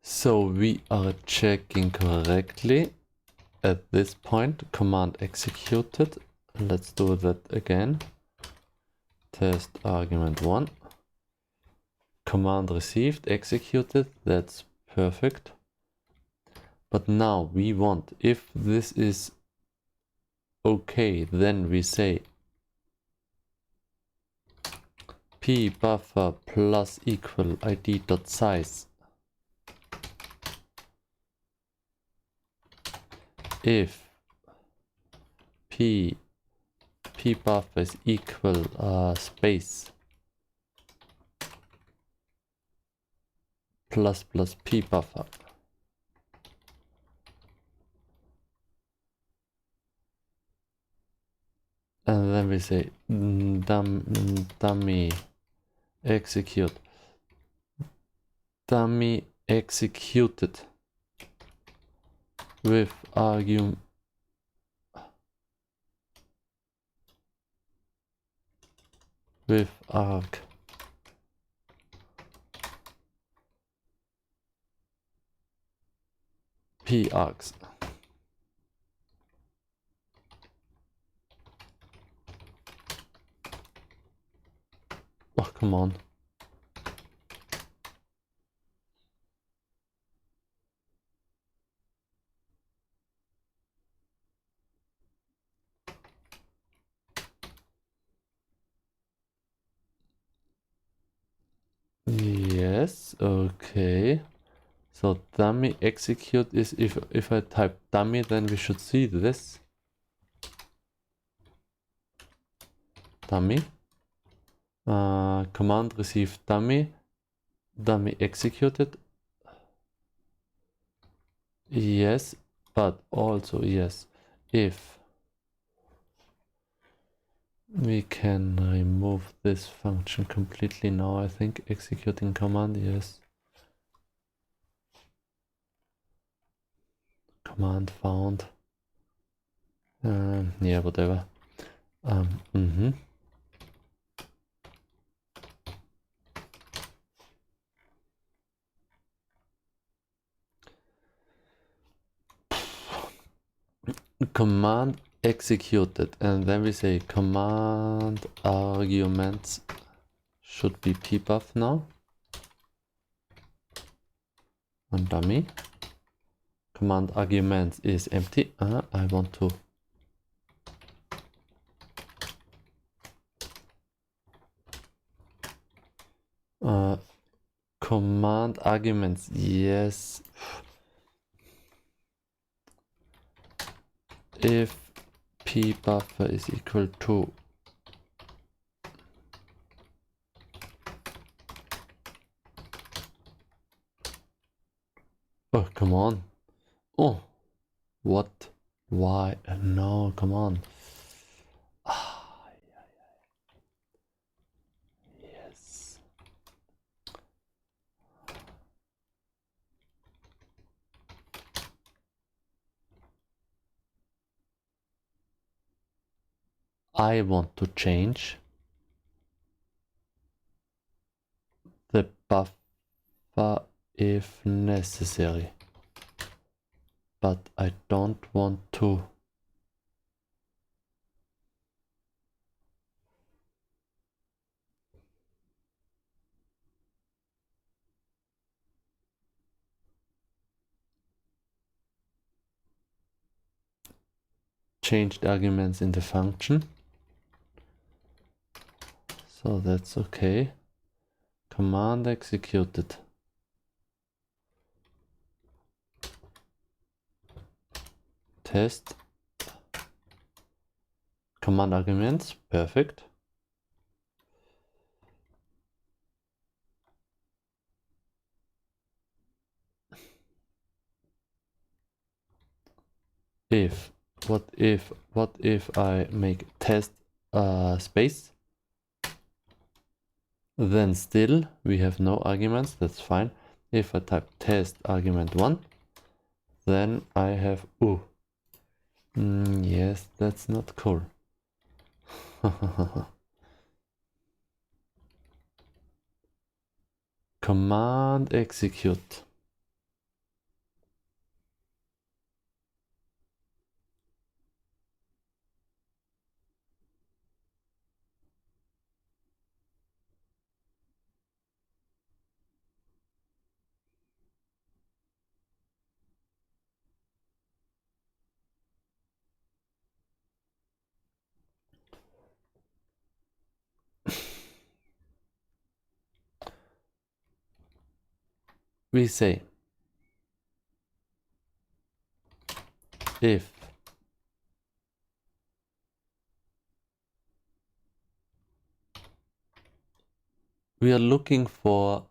So we are checking correctly at this point. Command executed. Let's do that again. Test argument 1. Command received, executed. That's perfect. But now we want, if this is okay, then we say p buffer plus equal id dot size. If p buffer is equal space plus p buffer. And then we say dummy execute. Dummy executed with argument with arg p args. Oh, come on. Yes, okay. So dummy execute is if I type dummy, then we should see this. Dummy. Command receive dummy. Dummy executed. Yes, but also yes, if we can remove this function completely now, I think executing command, yes. Command found. Yeah, whatever. Command executed, and then we say command arguments should be pbuff now on dummy. Command arguments is empty. I want to command arguments, yes. If pbuffer is equal to oh, come on. Oh, what? Why? No, come on. Yes. I want to change the buffer if necessary, but I don't want to change the arguments in the function. So that's okay. Command executed. Test. Command arguments, perfect. What if I make test space? Then still we have no arguments, that's fine. If I type test argument 1, then I have yes, that's not cool. Command execute. We say if we are looking for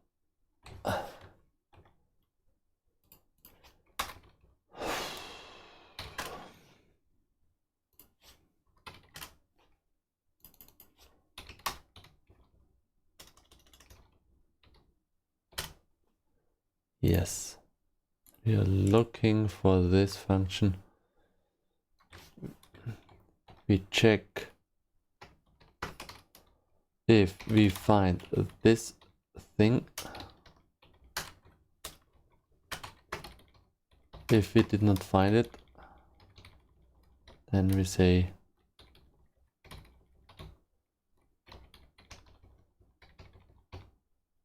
yes, we are looking for this function. We check if we find this thing. If we did not find it, then we say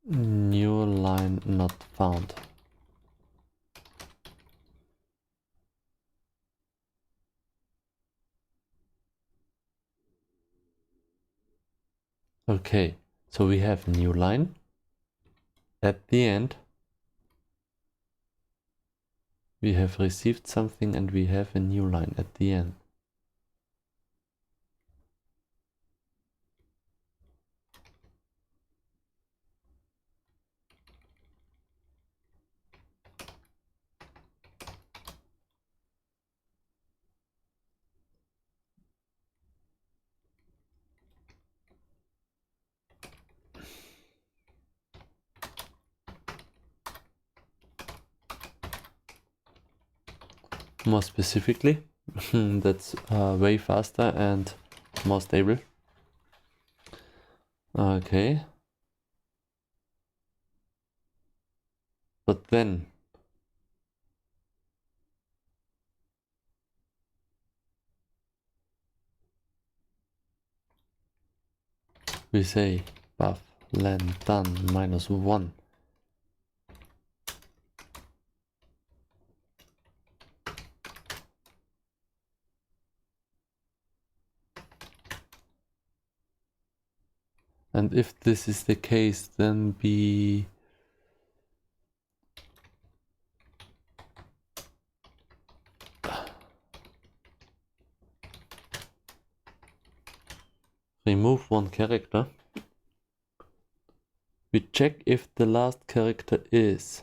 new line not found. Okay, so we have new line at the end we have received something and we have a new line at the end. More specifically, that's way faster and more stable. Okay. But then we say buff len done -1. And if this is the case, then we remove one character. We check if the last character is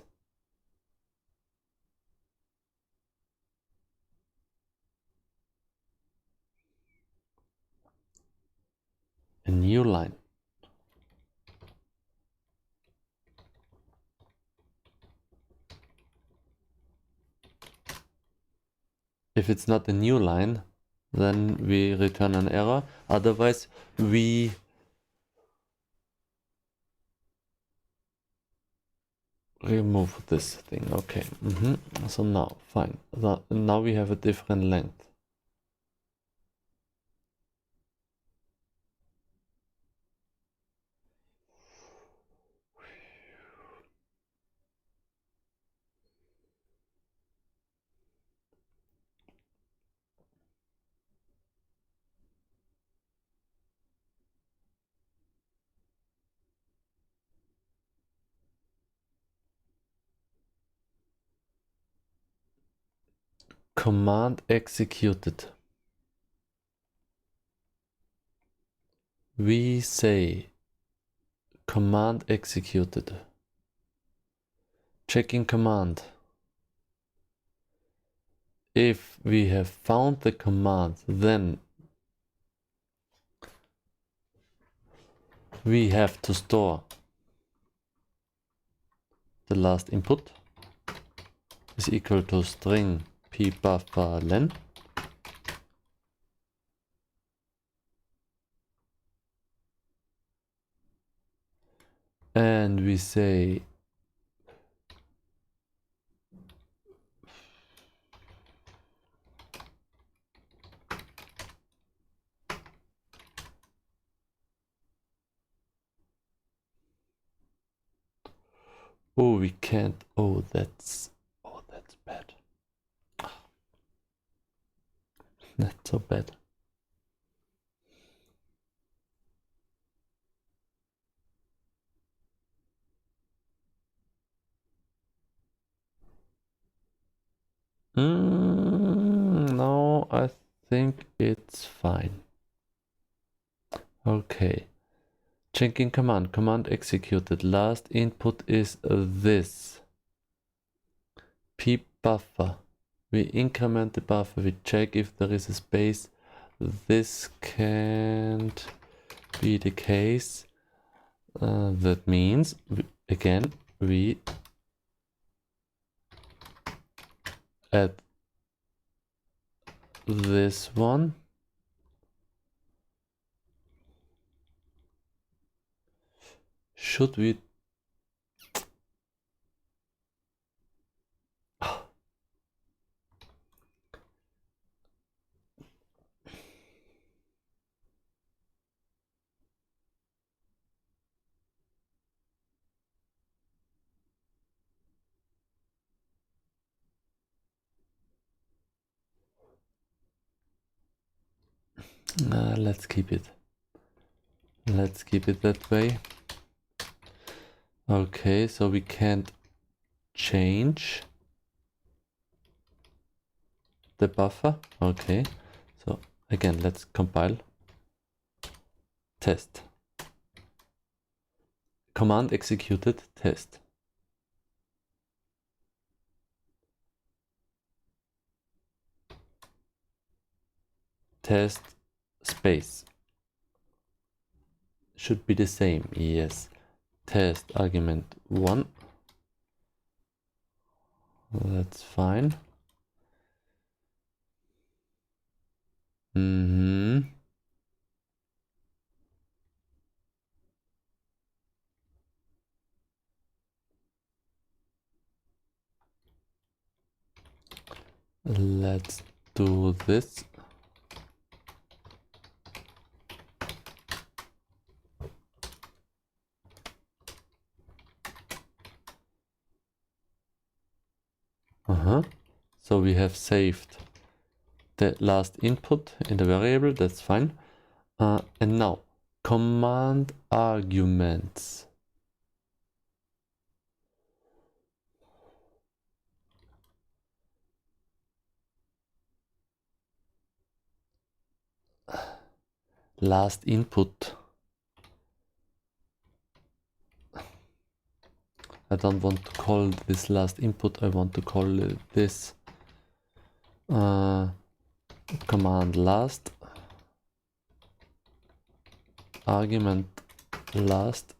a new line. If it's not a new line, then we return an error. Otherwise, we remove this thing. Okay. So now, fine. Now we have a different length. Command executed. We say command executed. Checking command. If we have found the command, then we have to store the last input is equal to string pbufferlen. And we say oh, we can't. Oh, that's bad. That's so bad. No, I think it's fine. Okay. Checking command. Command executed. Last input is this. pbuffer. We increment the buffer. We check if there is a space. This can't be the case. That means, again, we add this one. Should we? Let's keep it. Let's keep it that way. Okay, so we can't change the buffer. Okay, so again, let's compile. Test. Command executed, test. Test space. Should be the same, yes. Test argument 1. That's fine. Let's do this. So we have saved the last input in the variable, that's fine. And now, command arguments. Last input. I don't want to call this last input, I want to call this command last argument last.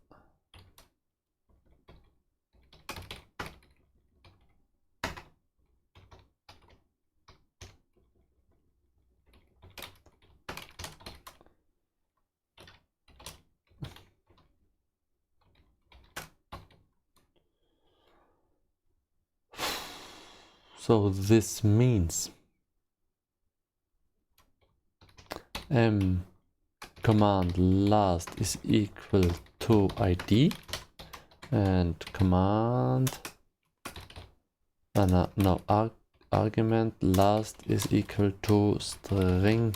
So this means command last is equal to id and command argument last is equal to string.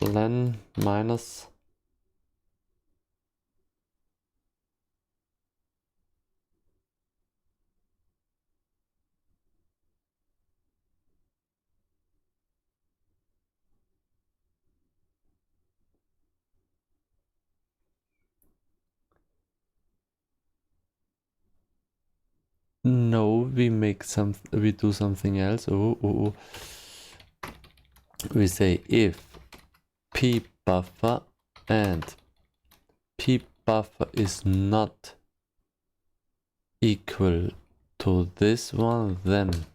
Len minus no, we do something else. We say if p buffer and p buffer is not equal to this one, then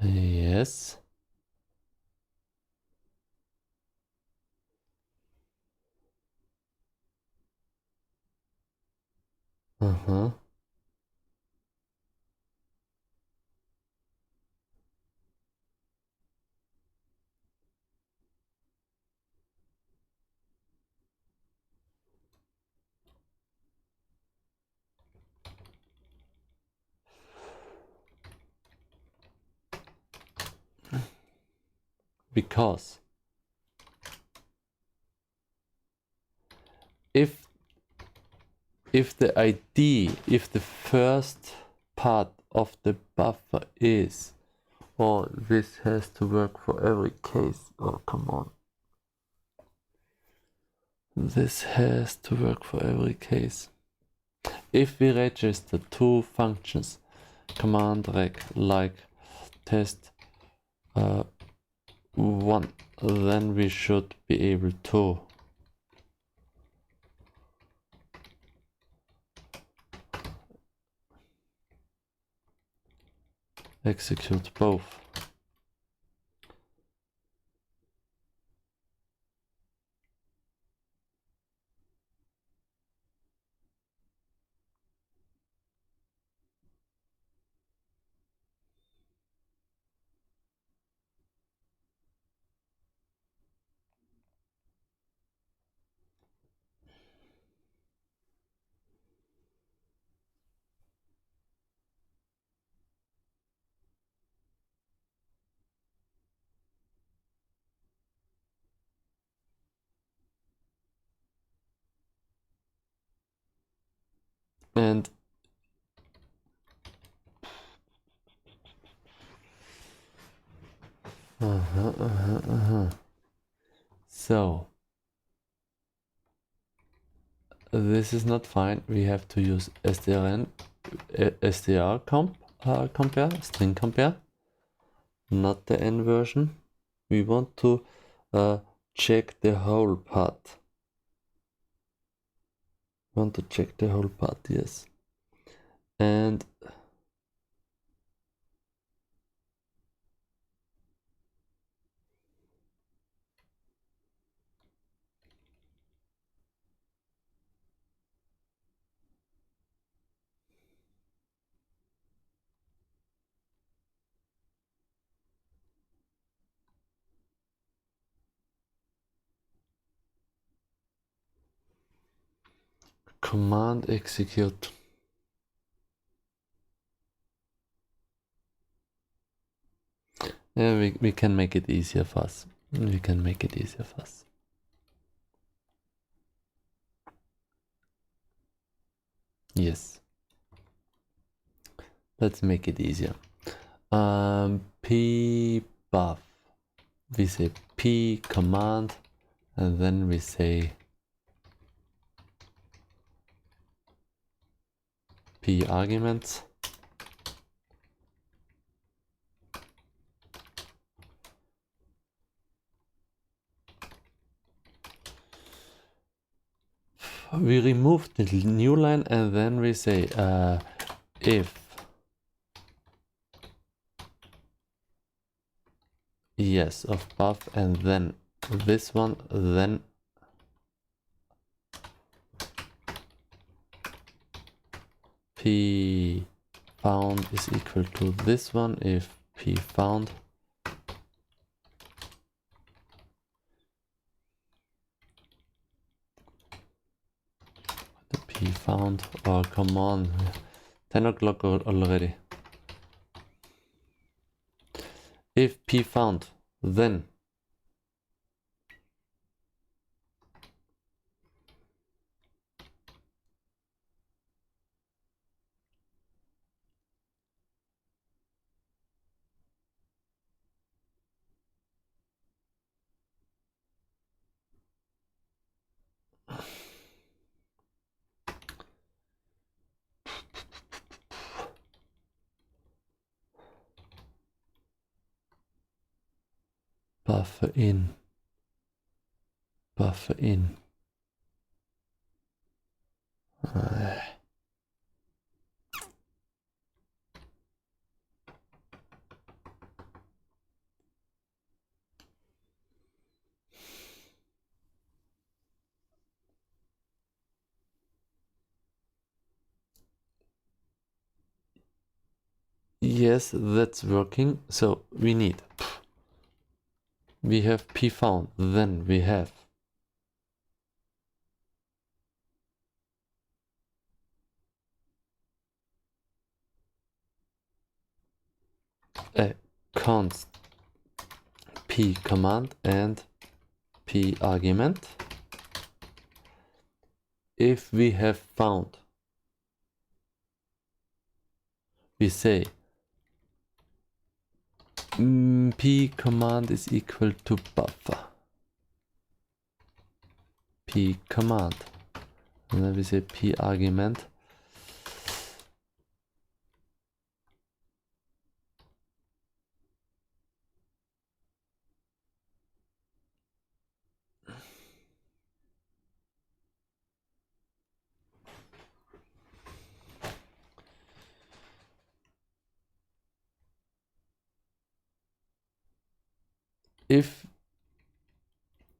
yes. Because if the first part of the buffer is, oh, this has to work for every case. Oh, come on. This has to work for every case. If we register two functions, command rec like test 1, then we should be able to execute both. And so this is not fine. We have to use str compare, string compare, not the n version. We want to check the whole part. Want to check the whole part, yes. And command execute. Yeah, we can make it easier for us. We can make it easier for us. Yes. Let's make it easier. P buff. We say P command, and then we say P arguments. We remove the new line, and then we say if yes of buff, and then this one, then P found is equal to this one if P found the P found. Oh, come on, 10 o'clock already. If P found, then buffer in. Yes, that's working. So we have P found, then we have a const P command and P argument. If we have found, we say P command is equal to buffer. P command. And then we say P argument. If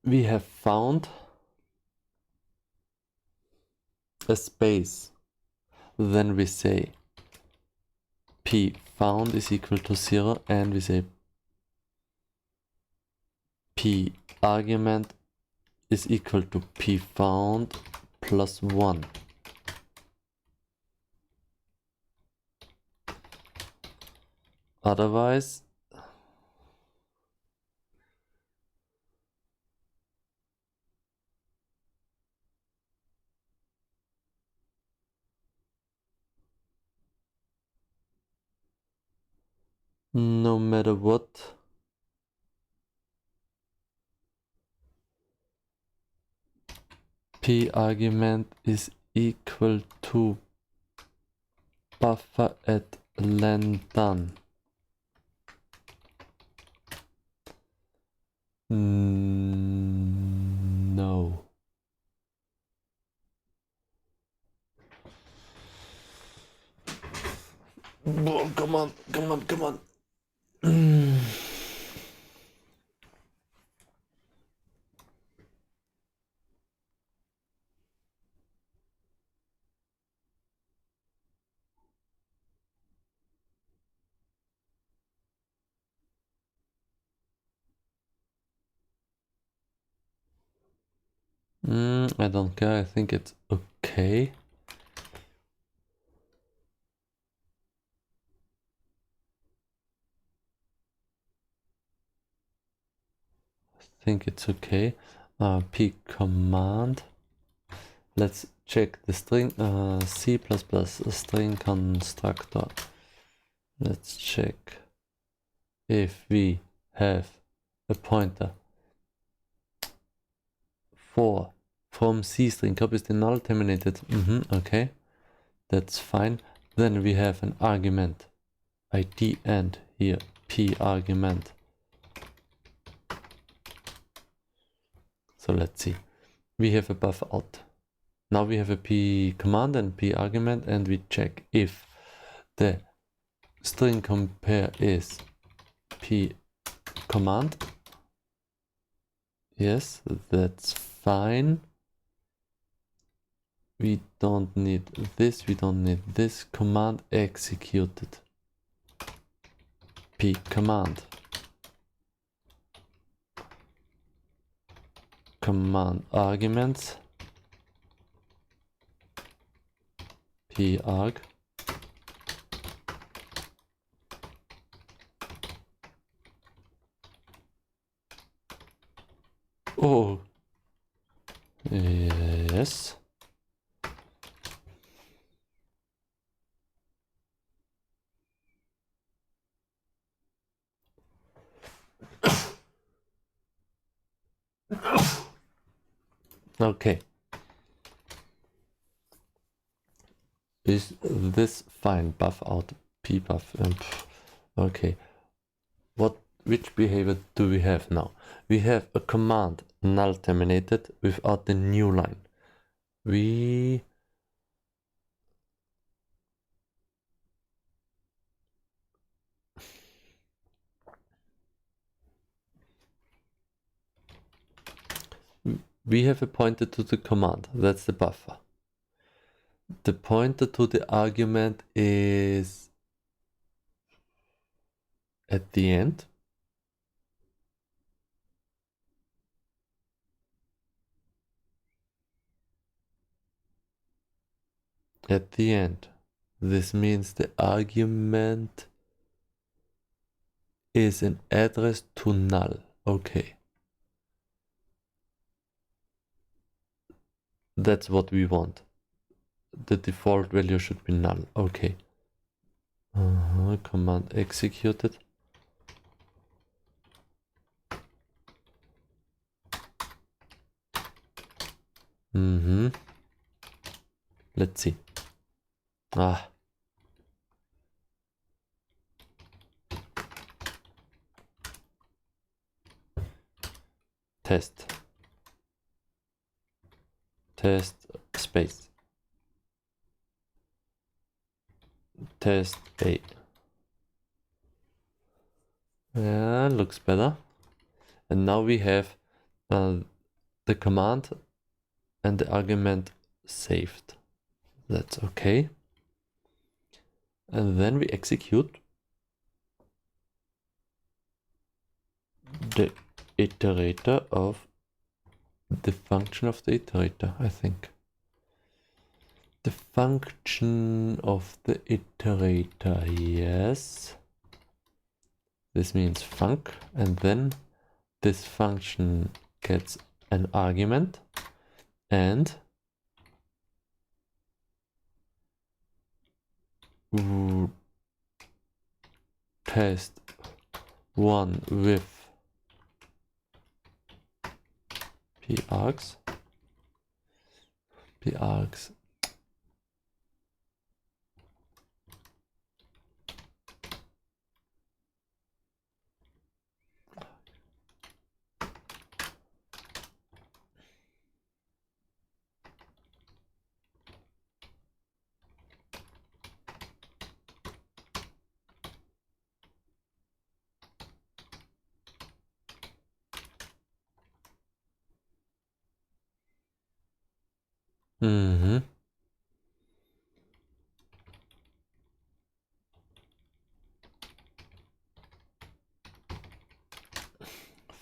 we have found a space, then we say P found is equal to 0, and we say P argument is equal to P found plus 1. Otherwise, no matter what. P argument is equal to buffer at len done. No. Oh, come on, come on, come on. I don't care, I think it's okay. I think it's okay. P command. Let's check the string C++ string constructor. Let's check if we have a pointer for from C string copies the null terminated. Okay, that's fine. Then we have an argument id and here p argument. So let's see. We have a buffer out. Now we have a p command and p argument, and we check if the string compare is p command. Yes, that's fine. We don't need this, we don't need this. Command executed. P command. Command arguments. P arg. Oh, yes. Okay. Is this fine? Buff out p buff. Okay. Which behavior do we have now? We have a command null terminated without the new line. We have a pointer to the command. That's the buffer. The pointer to the argument is at the end. At the end. This means the argument is an address to null. Okay. That's what we want. The default value should be null. Okay. Command executed. Let's see. Test space. Test A. Yeah, looks better. And now we have the command and the argument saved. That's okay. And then we execute the iterator of the function of the iterator, I think. The function of the iterator, yes. This means func, and then this function gets an argument and test one with p-args.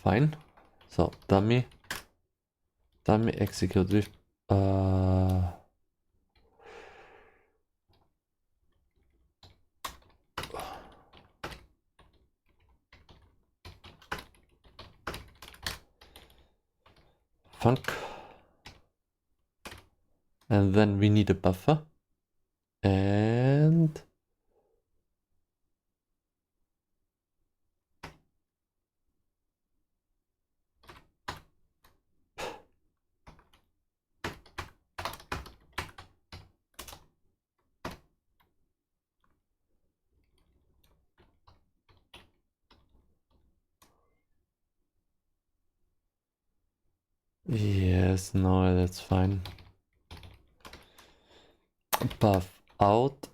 Fine. So dummy execute with func, and then we need a buffer, and yes, no, that's fine. Buff out,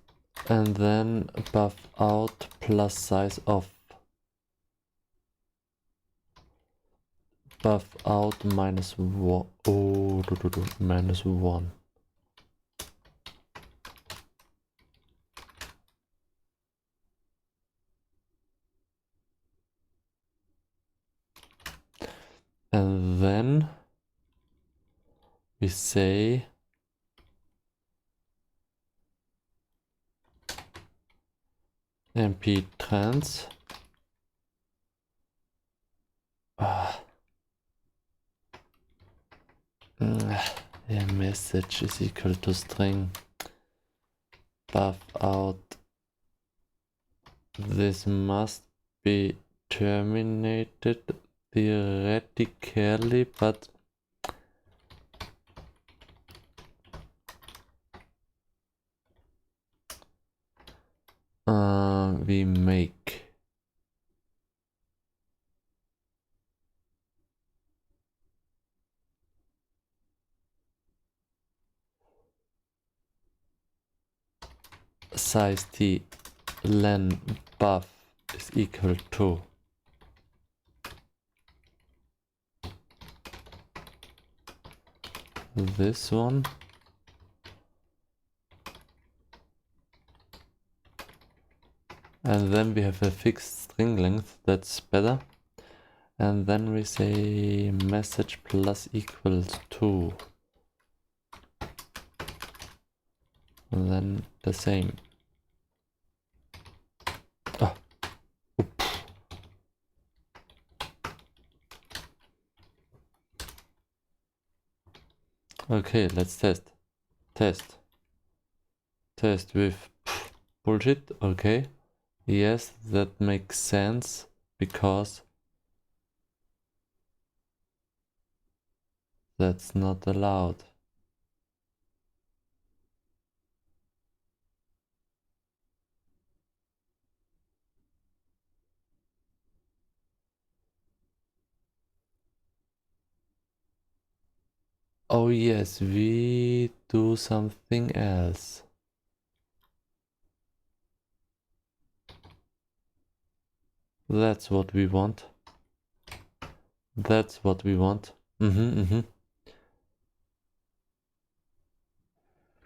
and then buff out plus size of buff out -1. Oh, -1. And then we say mp trans a message is equal to string buff out. This must be terminated theoretically, but we make size t len buff is equal to this one, and then we have a fixed string length, that's better, and then we say message plus equals to, and then the same. Okay, let's test with bullshit. Okay, yes, that makes sense because that's not allowed. Oh yes, we do something else. That's what we want. That's what we want.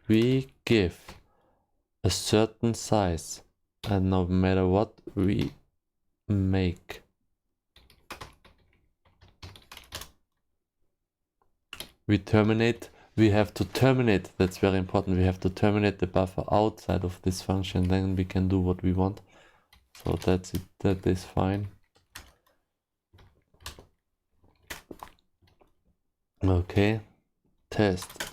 We give a certain size, and no matter what we make, we terminate. We have to terminate. That's very important. We have to terminate the buffer outside of this function. Then we can do what we want. So that's it. That is fine. Okay. Test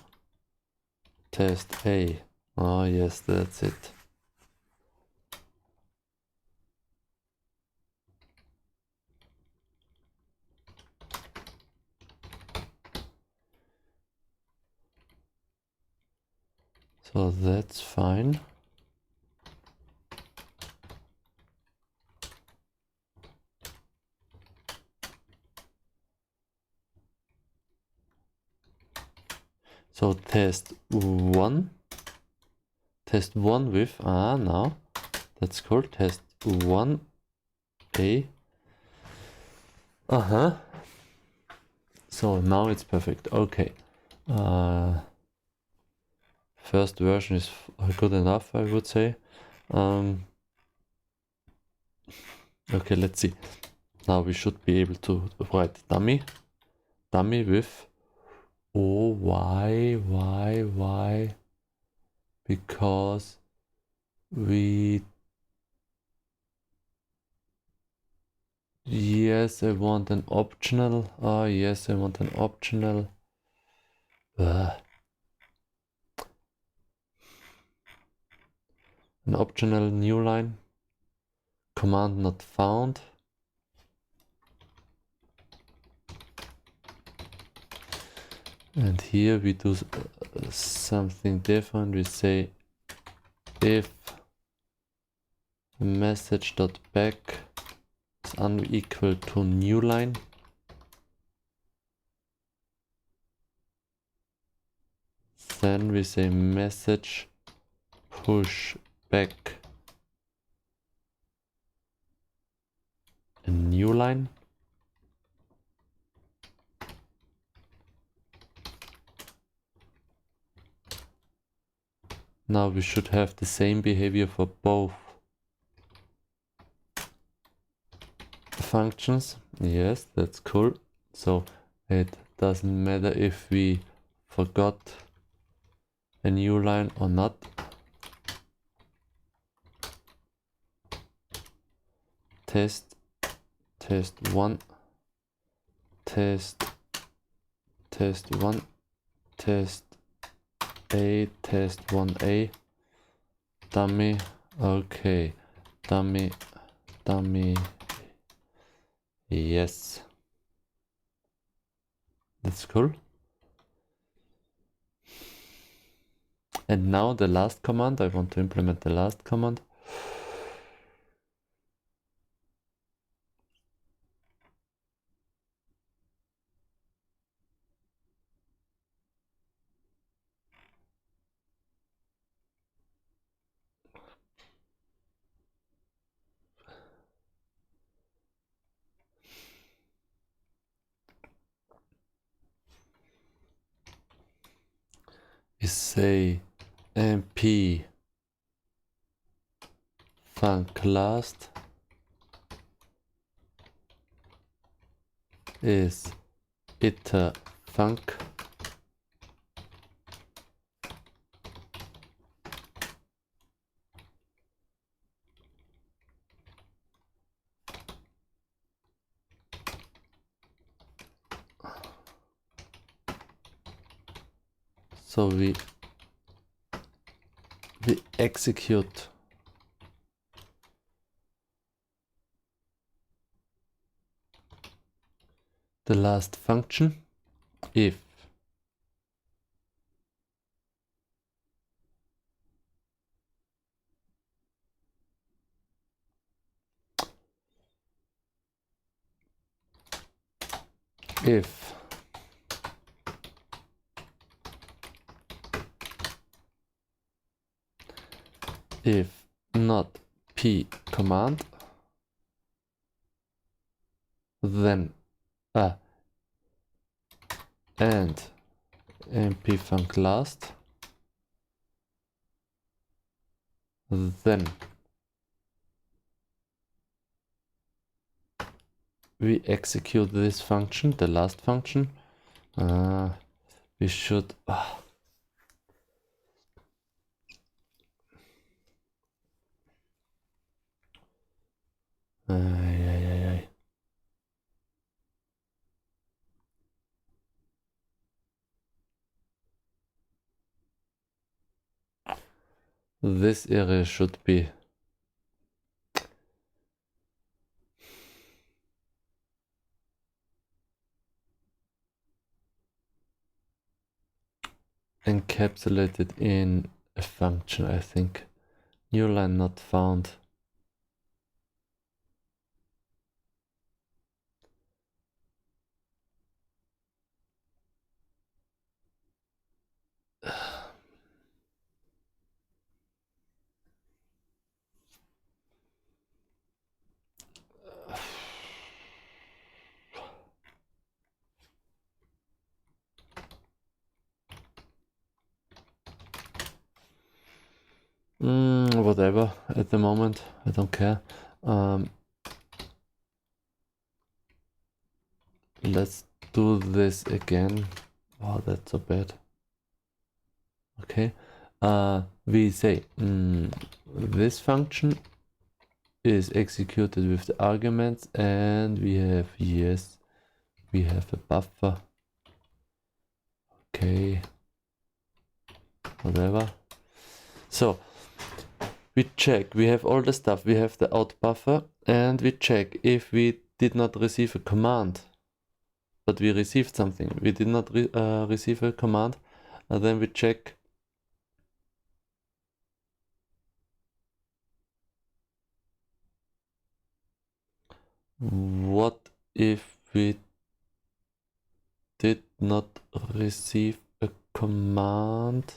A. Oh yes, that's it. So that's fine. So test one with, now that's cool, test 1A. So now it's perfect. Okay. First version is good enough, I would say. Okay, let's see. Now we should be able to write dummy with, oh, why? Because yes, I want an optional. Yes, I want an optional. An optional new line. Command not found. And here we do something different. We say if message.back is unequal to new line, then we say message push back a new line. Now we should have the same behavior for both functions. Yes, that's cool. So it doesn't matter if we forgot a new line or not. Test 1, test 1, test 1A, dummy. Okay, dummy. Yes, that's cool. And now the last command. I want to implement the last command. Is say mp func last is iter func so we execute the last function if if not p command, then and mp func last, then we execute this function, the last function. We should this area should be encapsulated in a function, I think. New line not found. Whatever, at the moment, I don't care. Let's do this again. Wow, that's so bad. Okay. We say this function is executed with the arguments, and we have, yes, we have a buffer. Okay. Whatever. So we check, we have all the stuff, we have the out buffer, and we check if we did not receive a command, but we received something. We did not receive a command, and then we check what if we did not receive a command.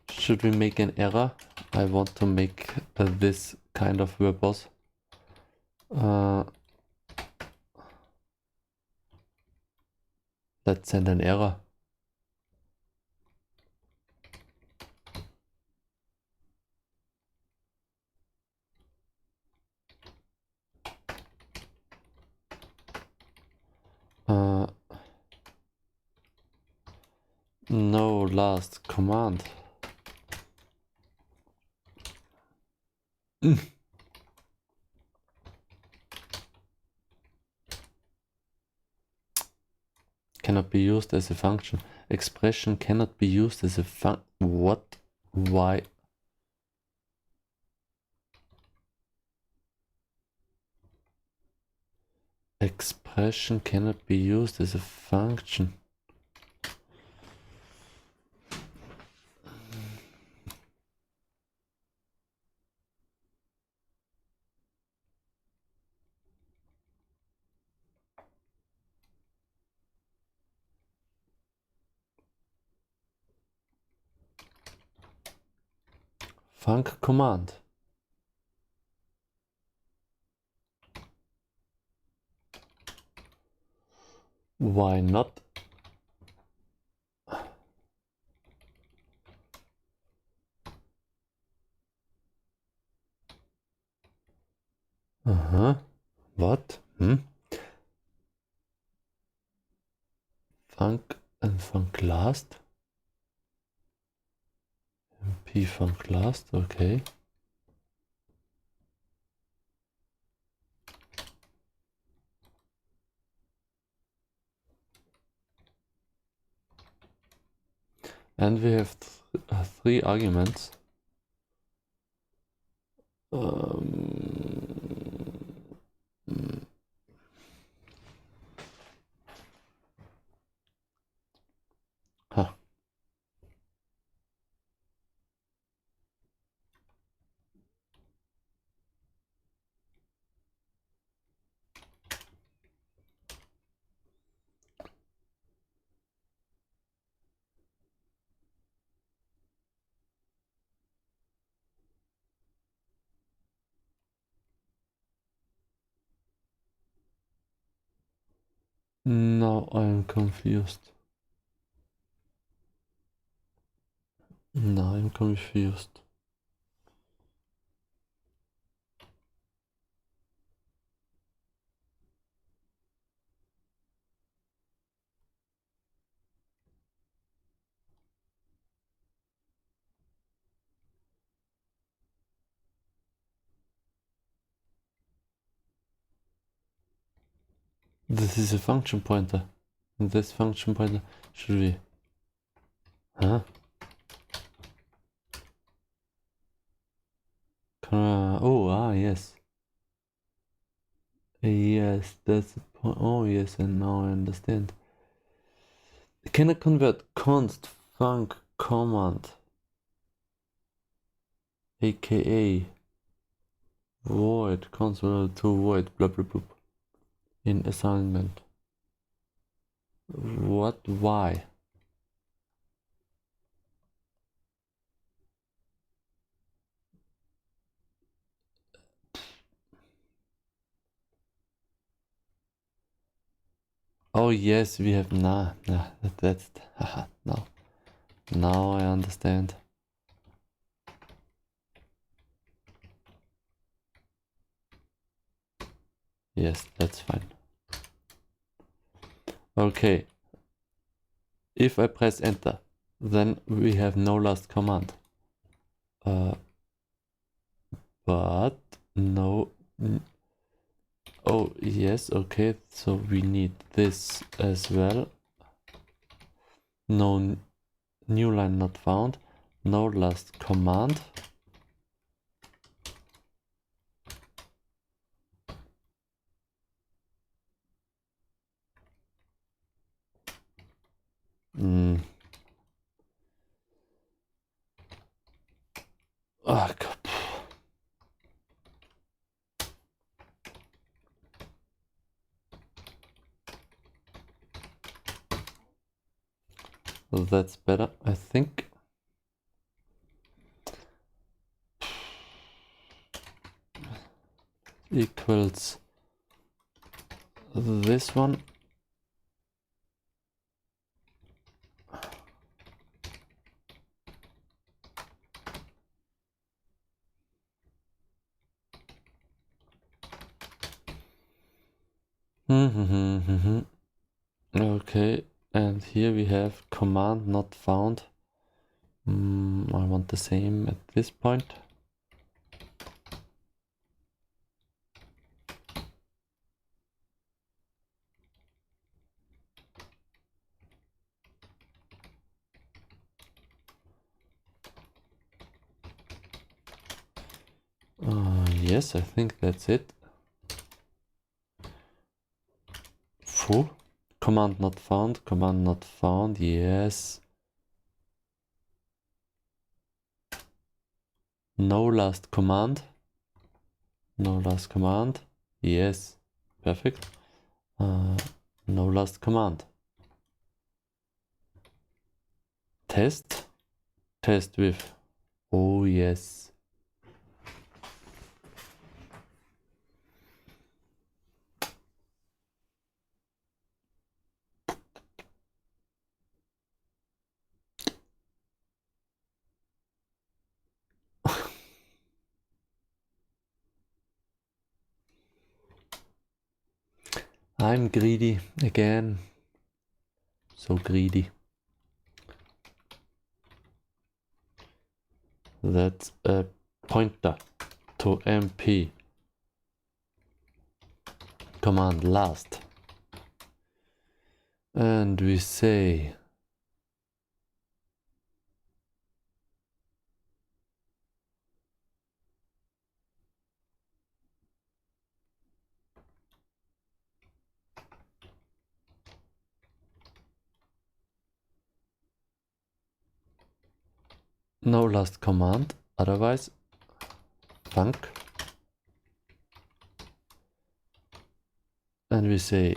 Should we make an error? I want to make this kind of verbose. Let's send an error. No last command. Cannot be used as a function. Expression cannot be used as a what? Why? Expression cannot be used as a function. Func command. Why not? What? Func and func last. MP func last, okay. And we have three arguments. Huh. Now I'm confused. Now I'm confused. This is a function pointer. And this function pointer should be... Huh? Yes. Yes, that's the point. Oh, yes, and now I understand. Can I convert const func command, aka void console to void blah blah blah in assignment? What? Why? Oh yes, we have that's no. Now I understand. Yes, that's fine. Okay. If I press enter, then we have no last command. But no. Oh yes, okay. So we need this as well. No new line not found. No last command. Oh, God. That's better, I think. Equals this one. Okay, and here we have command not found. I want the same at this point. Yes, I think that's it. Foo. Command not found, yes. No last command. Yes, perfect. No last command. Test with, oh yes. I'm greedy again. So greedy. That's a pointer to MP. Command last. And we say no last command, otherwise func. And we say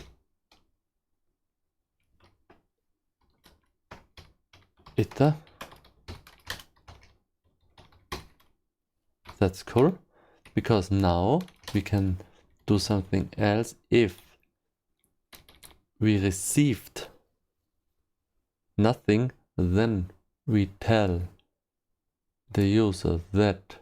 iter. That's cool, because now we can do something else. If we received nothing, then we tell the user that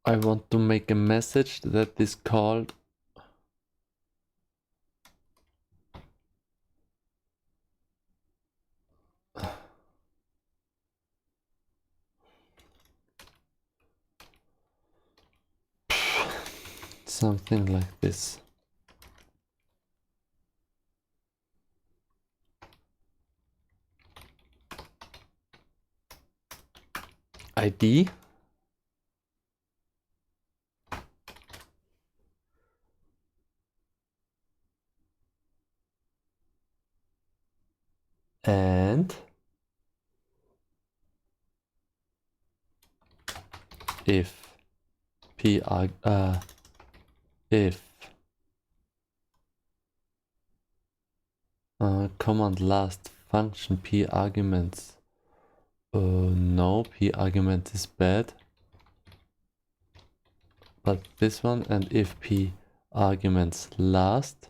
I want to make a message that is called something like this. ID. And if command last function p arguments. No, p argument is bad. But this one, and if p arguments last.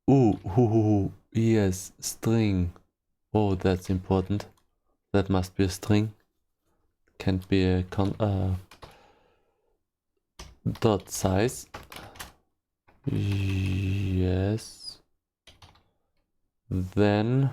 Ooh, yes, string. Oh, that's important. That must be a string. Can't be a dot size. Yes. Then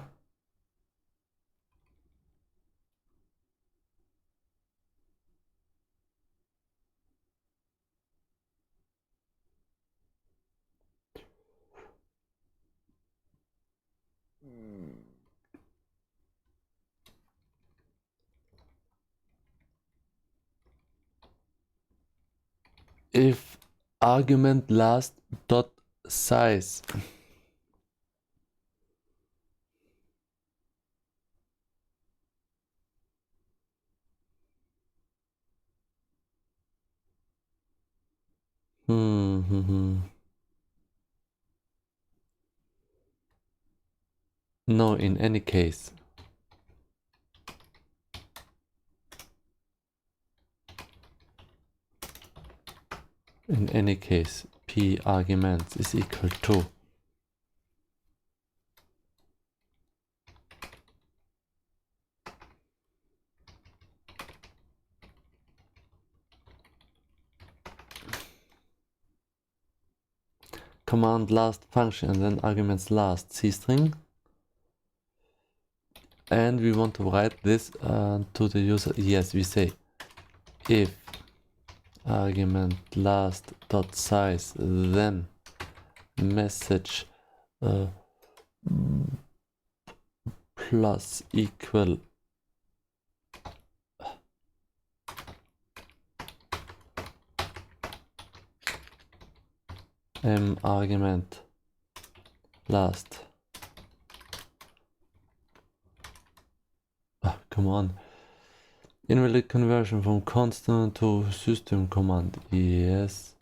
if argument last dot size. No, in any case. In any case, p arguments is equal to command last function and then arguments last C string. And we want to write this to the user. Yes, we say if argument last dot size, then message plus equal argument last. Come on. Invalid conversion from constant to system command. Yes.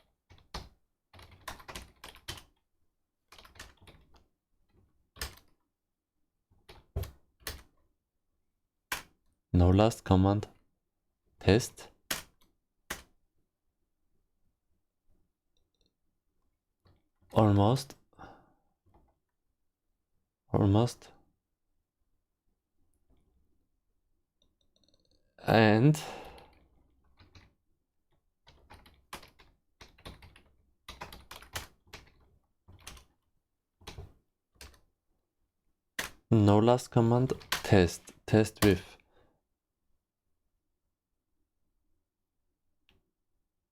No last command. Test. Almost. And no last command. Test with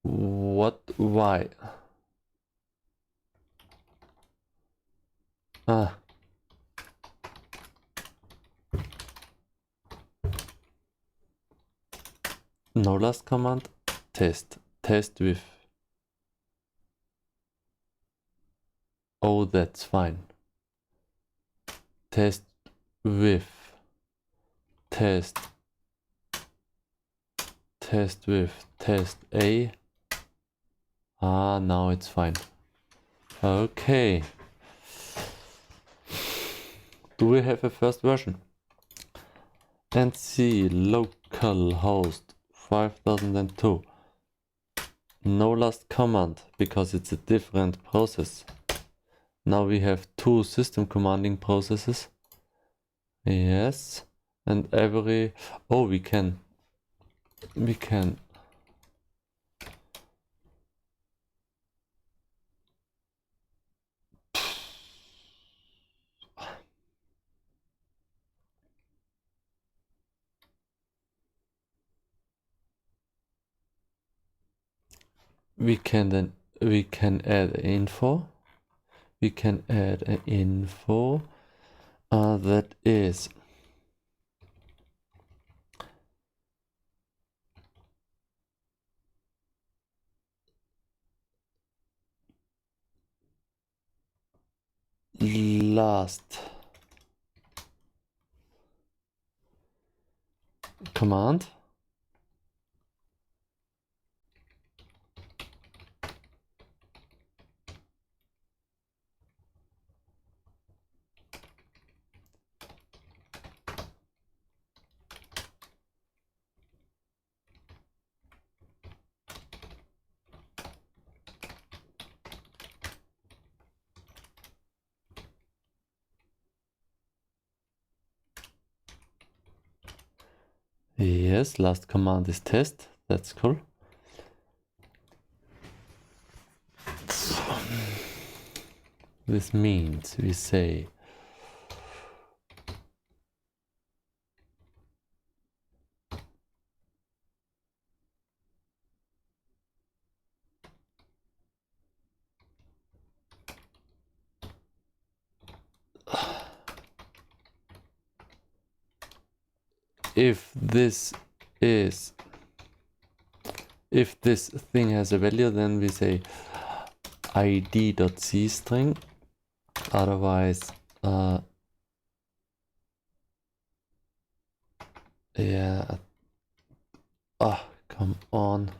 what? Why? No last command. Test with. Oh, that's fine. Test with. Test with test A. Now it's fine. Okay. Do we have a first version? And C localhost 5002. No last command because it's a different process. Now we have two system commanding processes. Yes. And every... Oh, we can we can add info. We can add an info that is last command. Yes, last command is test. That's cool. This means we say if this thing has a value, then we say id.cstring. Otherwise, yeah. Oh, come on.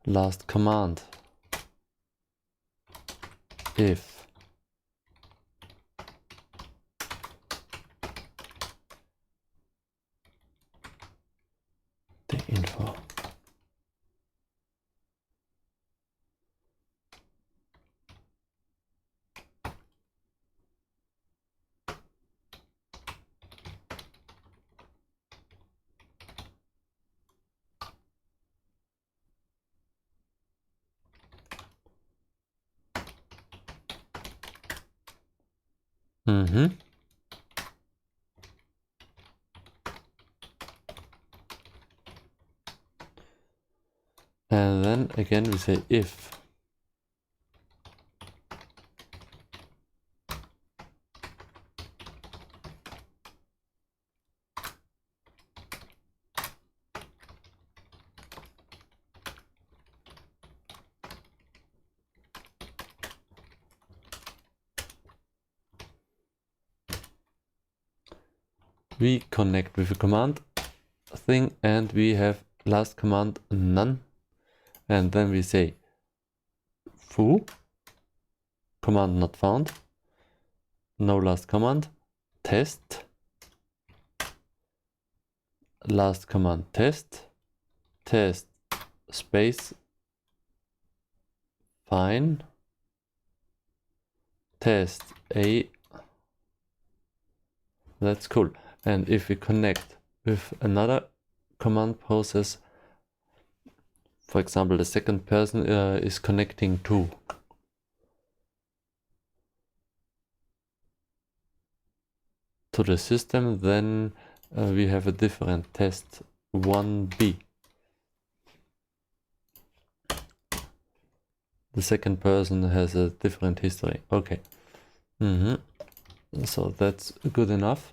Last command. If the info. And then again we say if we connect with a command thing and we have last command none, and then we say foo, command not found, no last command, test, last command test space fine test a. That's cool. And if we connect with another command process, for example, the second person is connecting to the system, then we have a different test 1b. The second person has a different history. Okay. So that's good enough.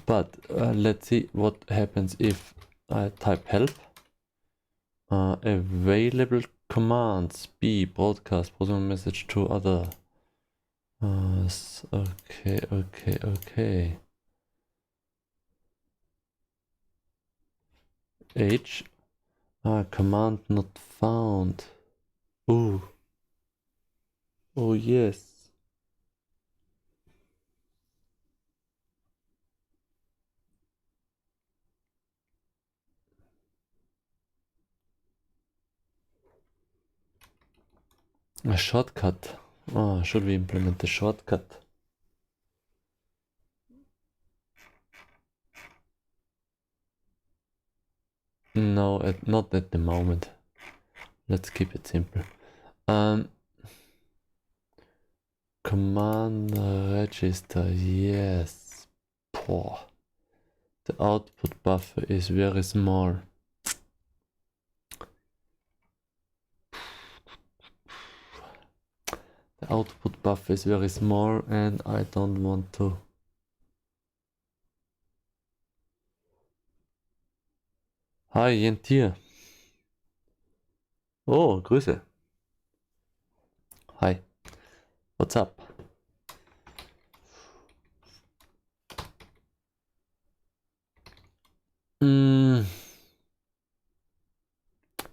But let's see what happens if I type help. Available commands B broadcast program message to other. Okay. H. Command not found. Ooh. Oh yes. A shortcut. Should we implement the shortcut? No, not at the moment. Let's keep it simple. Command register, yes. Poor. The output buffer is very small. output buffer is very small and I don't want to. Hi, Jentier. Oh, Grüße. Hi. What's up?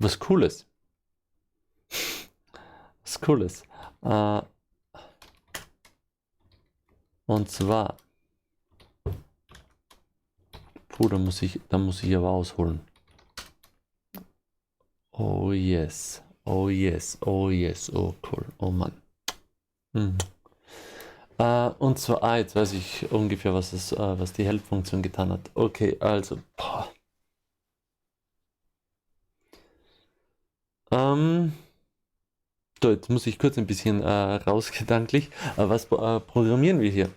Was Cooles. Was Cooles. Und zwar. Puh, da muss ich aber ausholen. Oh yes. Oh yes. Oh yes. Oh cool. Oh Mann. Und zwar, jetzt weiß ich ungefähr, was die Help-Funktion getan hat. Okay, also. So, jetzt muss ich kurz ein bisschen raus gedanklich. Was programmieren wir hier?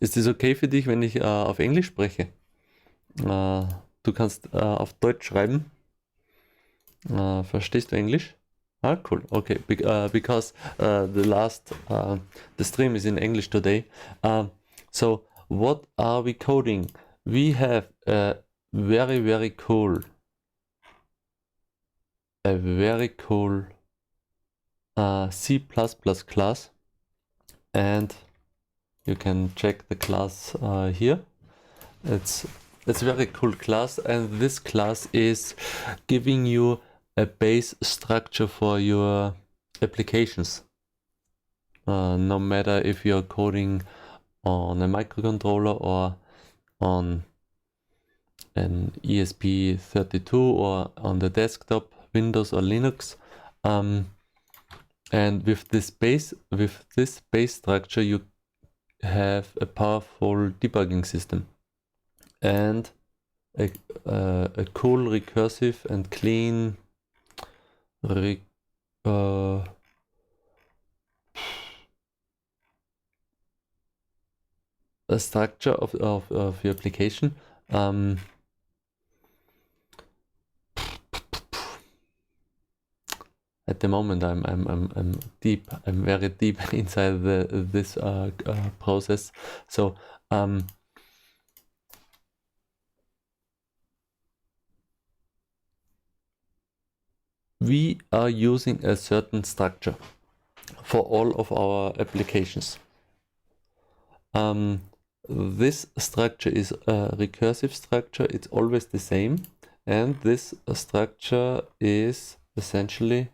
Ist es okay für dich, wenn ich auf Englisch spreche? Du kannst auf Deutsch schreiben. Verstehst du Englisch? Ah, cool. Okay, because the stream is in English today. So, what are we coding? We have a very, very cool C++ class, and you can check the class here. It's a very cool class, and this class is giving you a base structure for your applications. No matter if you're coding on a microcontroller or on an ESP32 or on the desktop, Windows or Linux. And with this base structure, you have a powerful debugging system and a cool, recursive and clean a structure of your application. At the moment, I'm very deep inside this process. So we are using a certain structure for all of our applications. This structure is a recursive structure. It's always the same, and this structure is essentially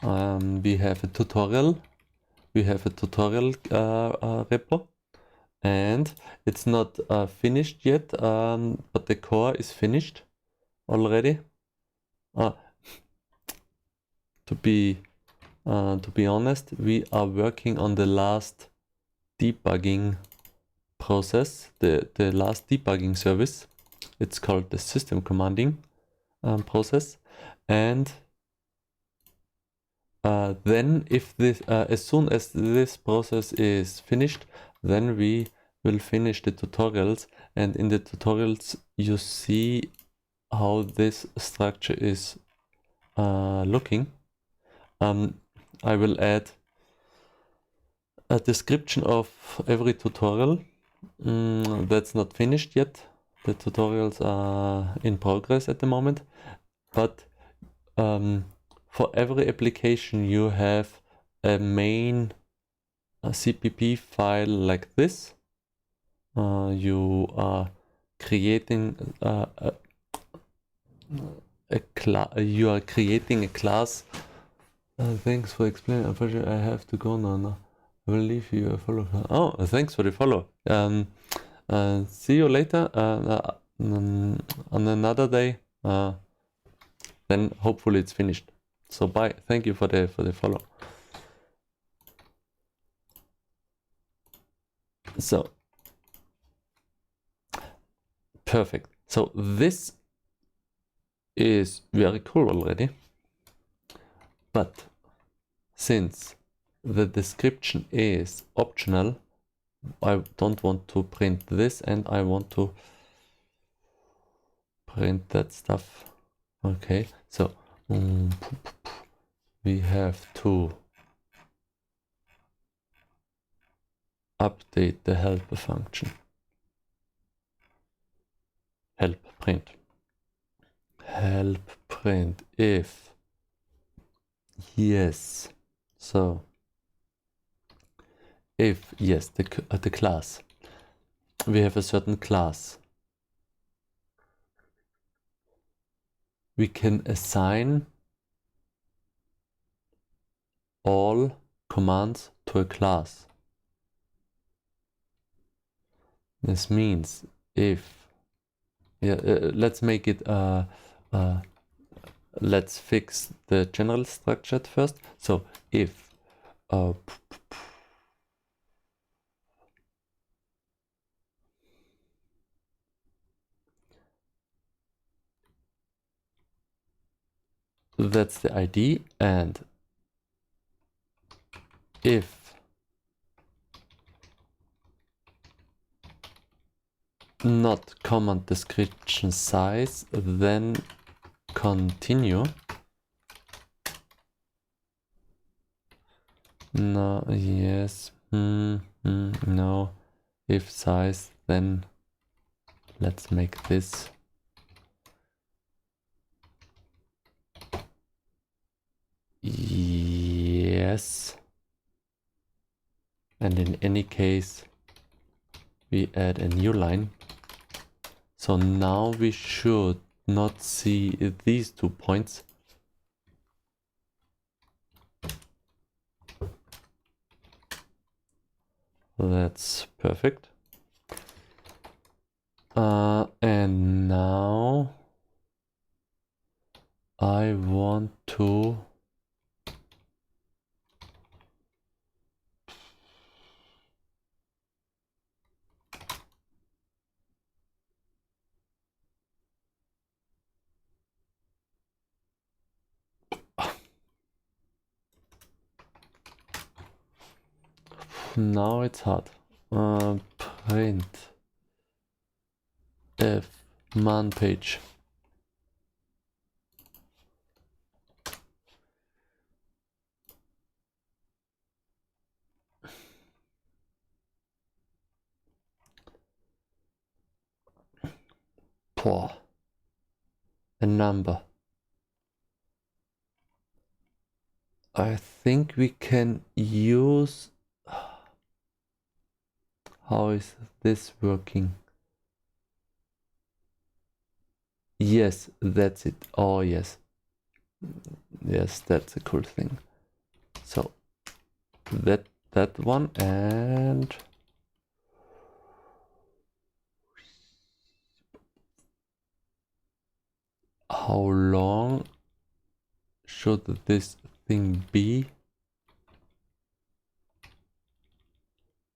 we have a tutorial repo, and it's not finished yet, but the core is finished already. To be honest, we are working on the last debugging process, the last debugging service. It's called the SystemCommanding process, and then if this as soon as this process is finished, then we will finish the tutorials, and in the tutorials you see how this structure is looking. I will add a description of every tutorial. That's not finished yet. The tutorials are in progress at the moment, but for every application you have a main CPP file like this. You are creating you are creating a class. Thanks for explaining. Unfortunately, I have to go now. I will leave you a follow. Oh, thanks for the follow. See you later on another day. Then hopefully it's finished. So bye. Thank you for the follow. So perfect. So this is very cool already, but since the description is optional, I don't want to print this, and I want to print that stuff. Okay, so We have to update the helper function. Help print. Help print if yes. So if yes, the class. We have a certain class. We can assign all commands to a class. This means if let's make it let's fix the general structure at first. So if that's the ID, and if not command description size, then continue. No, yes, no. If size, then let's make this. Yes. And in any case, we add a new line. So now we should not see these 2 points. That's perfect. And now I want to now it's hard. Print if man page. Poor. A number. I think we can use. How is this working? Yes, that's it. Oh, yes. Yes, that's a cool thing. So that one, and how long should this thing be?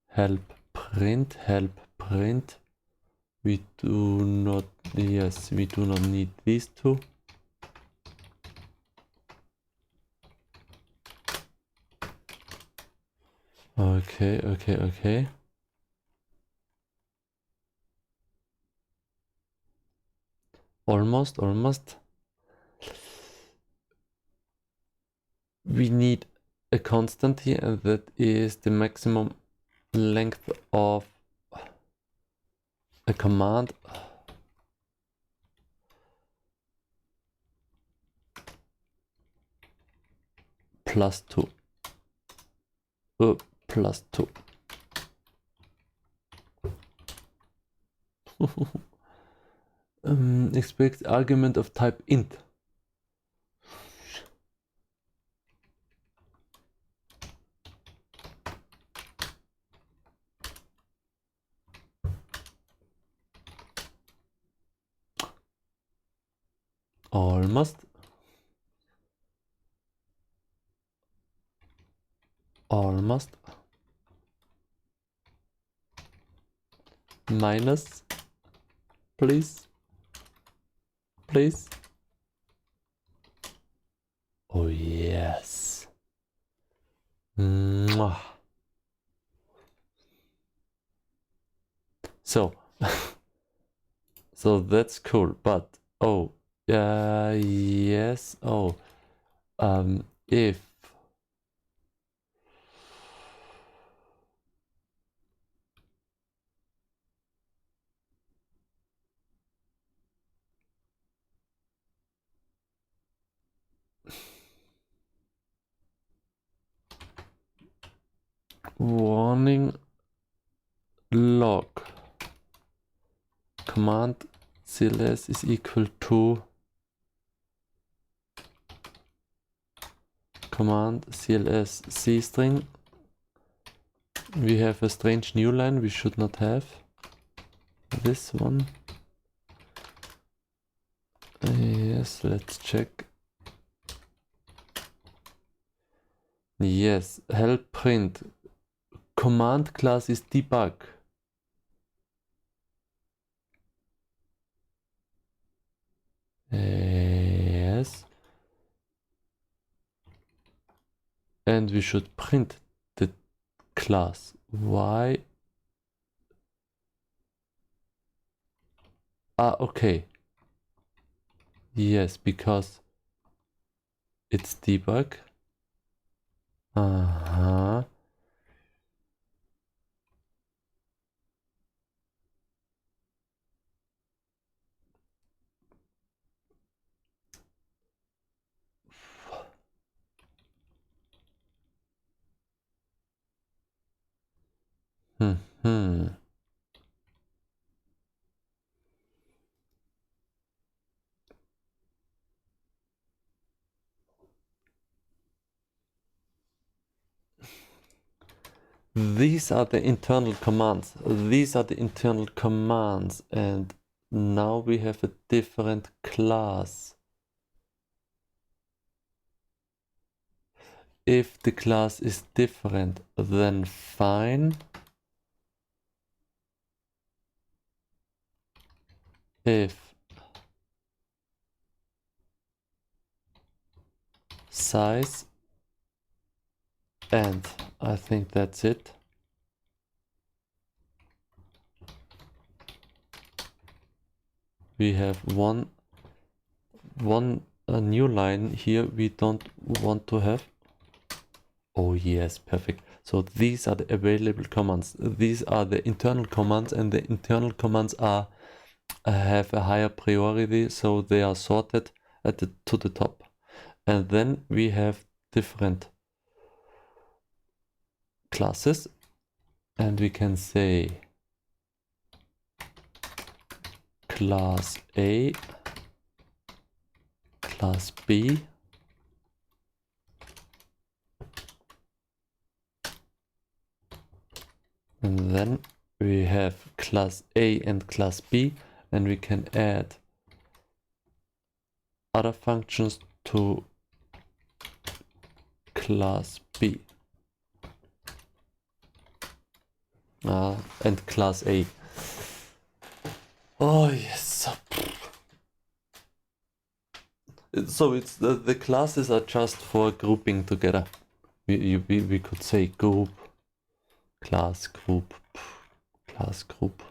Help print. We do not, yes, we do not need these two. Okay. Almost. We need a constant here, and that is the maximum length of a command. +2. +2. Expect argument of type int. Almost. Minus, please. Oh yes. Mwah. So so that's cool, but oh, Yes. Oh, if warning log command cls is equal to command cls c string, we have a strange new line we should not have. This one. Yes, let's check. Yes, help print. Command class is debug. Yes. And we should print the class. Why? Okay. Yes, because it's debug. Uh-huh. Hmm. These are the internal commands. These are the internal commands, and now we have a different class. If the class is different, then fine. If size, and I think that's it. We have one new line here we don't want to have. Oh yes, perfect. So these are the available commands. These are the internal commands, and the internal commands are have a higher priority, so they are sorted to the top. And then we have different classes, and we can say class A, class B, and then we have class A and class B, and we can add other functions to class B and class A. Oh yes. So it's the classes are just for grouping together. We could say group, class group, class group.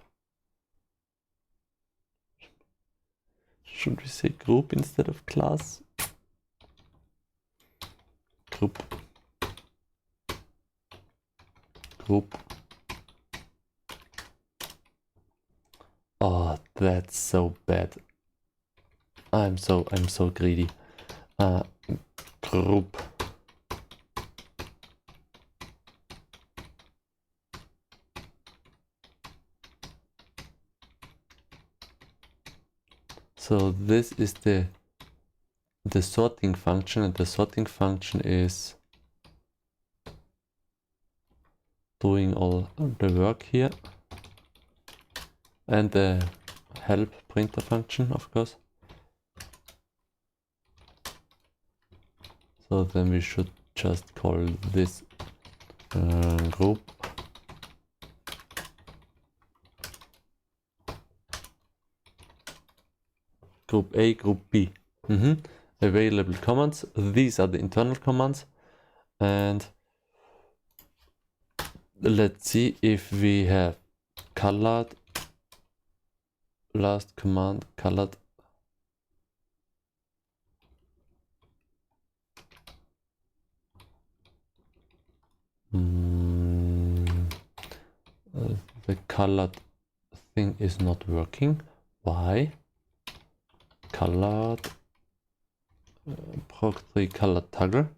Should we say group instead of class? Group. Group. Oh, that's so bad. I'm so greedy. Group. So this is the sorting function, and the sorting function is doing all the work here, and the help printer function, of course. So then we should just call this group. Group A, group B. Available commands. These are the internal commands. And let's see if we have colored last command, colored the colored thing is not working. Why? Colored proc3 colored toggle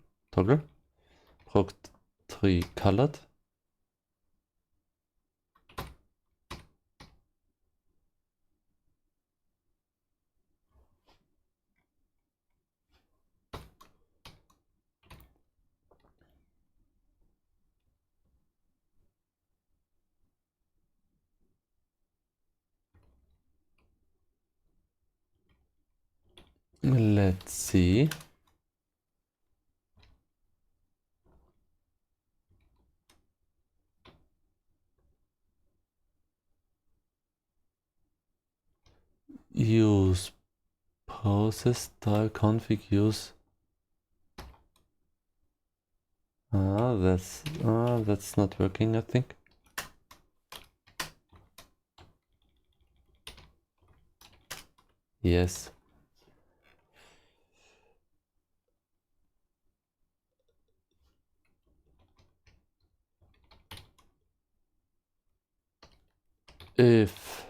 proc3 colored. Let's see. Use process style config use. That's not working, I think. Yes. If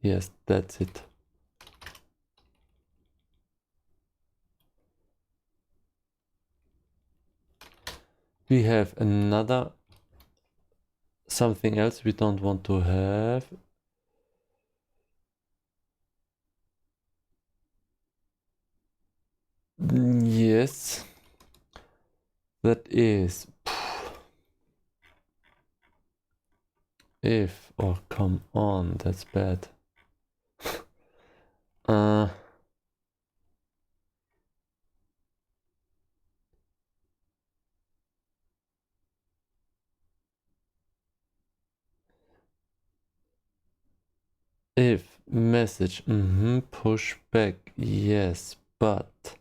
yes, that's it. We have another something else we don't want to have. Yes, that is if, oh come on, that's bad. If message, push back, yes, but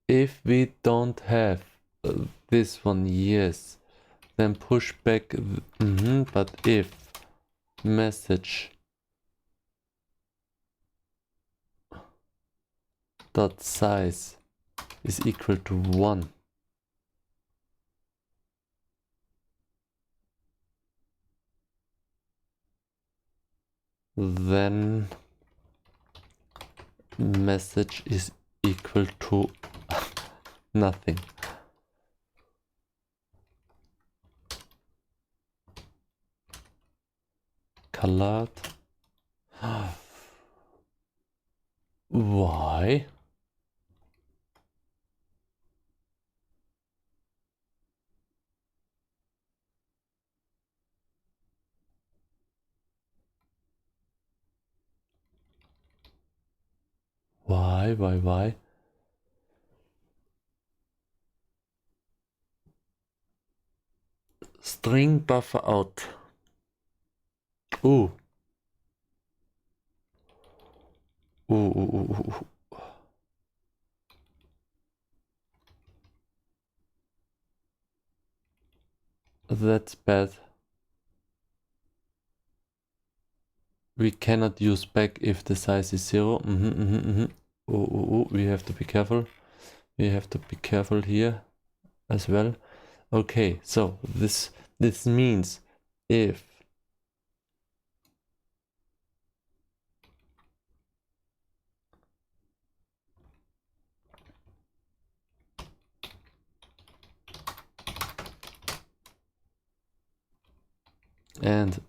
if we don't have this one, yes, then push back, but if message dot size is equal to 1, then message is equal to nothing. Colored. Why? Why? String buffer out. Ooh. Ooh. That's bad. We cannot use back if the size is 0. Ooh. We have to be careful. We have to be careful here as well. Okay, so this means if and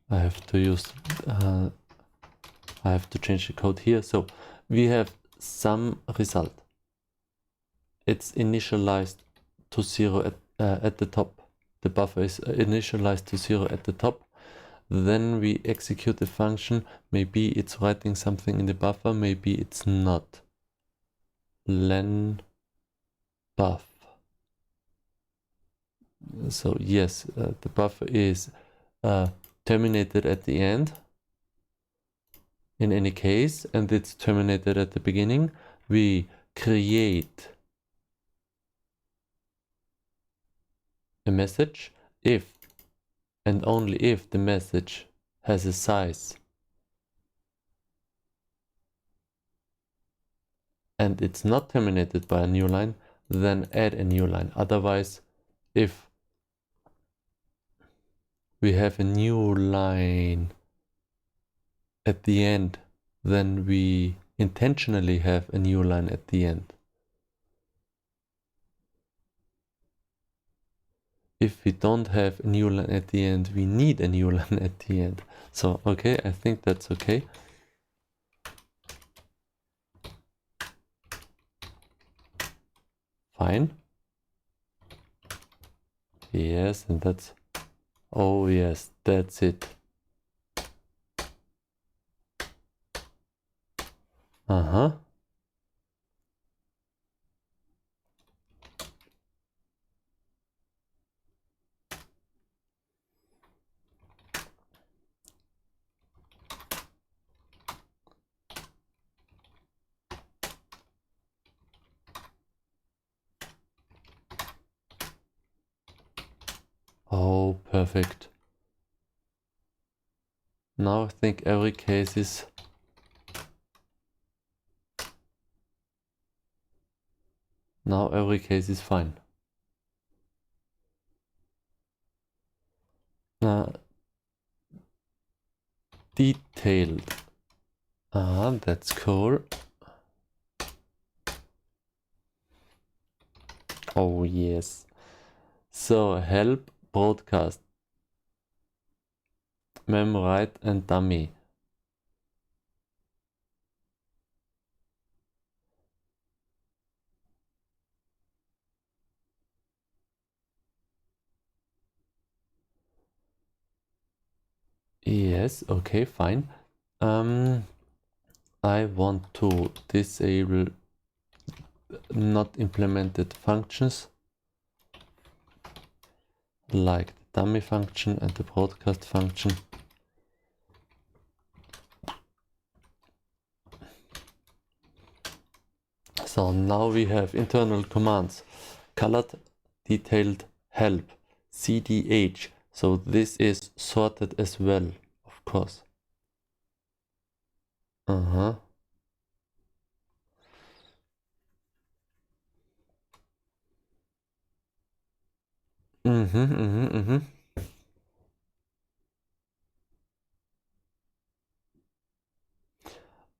I have to use I have to change the code here. So we have some result. It's initialized to 0 at the top. The buffer is initialized to 0 at the top. Then we execute the function. Maybe it's writing something in the buffer, maybe it's not. Len buff. So yes, the buffer is terminated at the end in any case, and it's terminated at the beginning. We create a message if and only if the message has a size and it's not terminated by a new line, then add a new line. Otherwise, if we have a new line at the end, then we intentionally have a new line at the end. If we don't have a new line at the end, we need a new line at the end. So, okay, I think that's okay. Fine. Yes, and that's... Oh yes, that's it. Uh-huh. Oh, perfect. Now I think every case is... Now every case is fine. Detailed. That's cool. Oh yes. So help, broadcast, memwrite and dummy. Yes, okay, fine. I want to disable not implemented functions like the dummy function and the broadcast function. So now we have internal commands: colored, detailed, help, cdh. So this is sorted as well, of course. Uh-huh.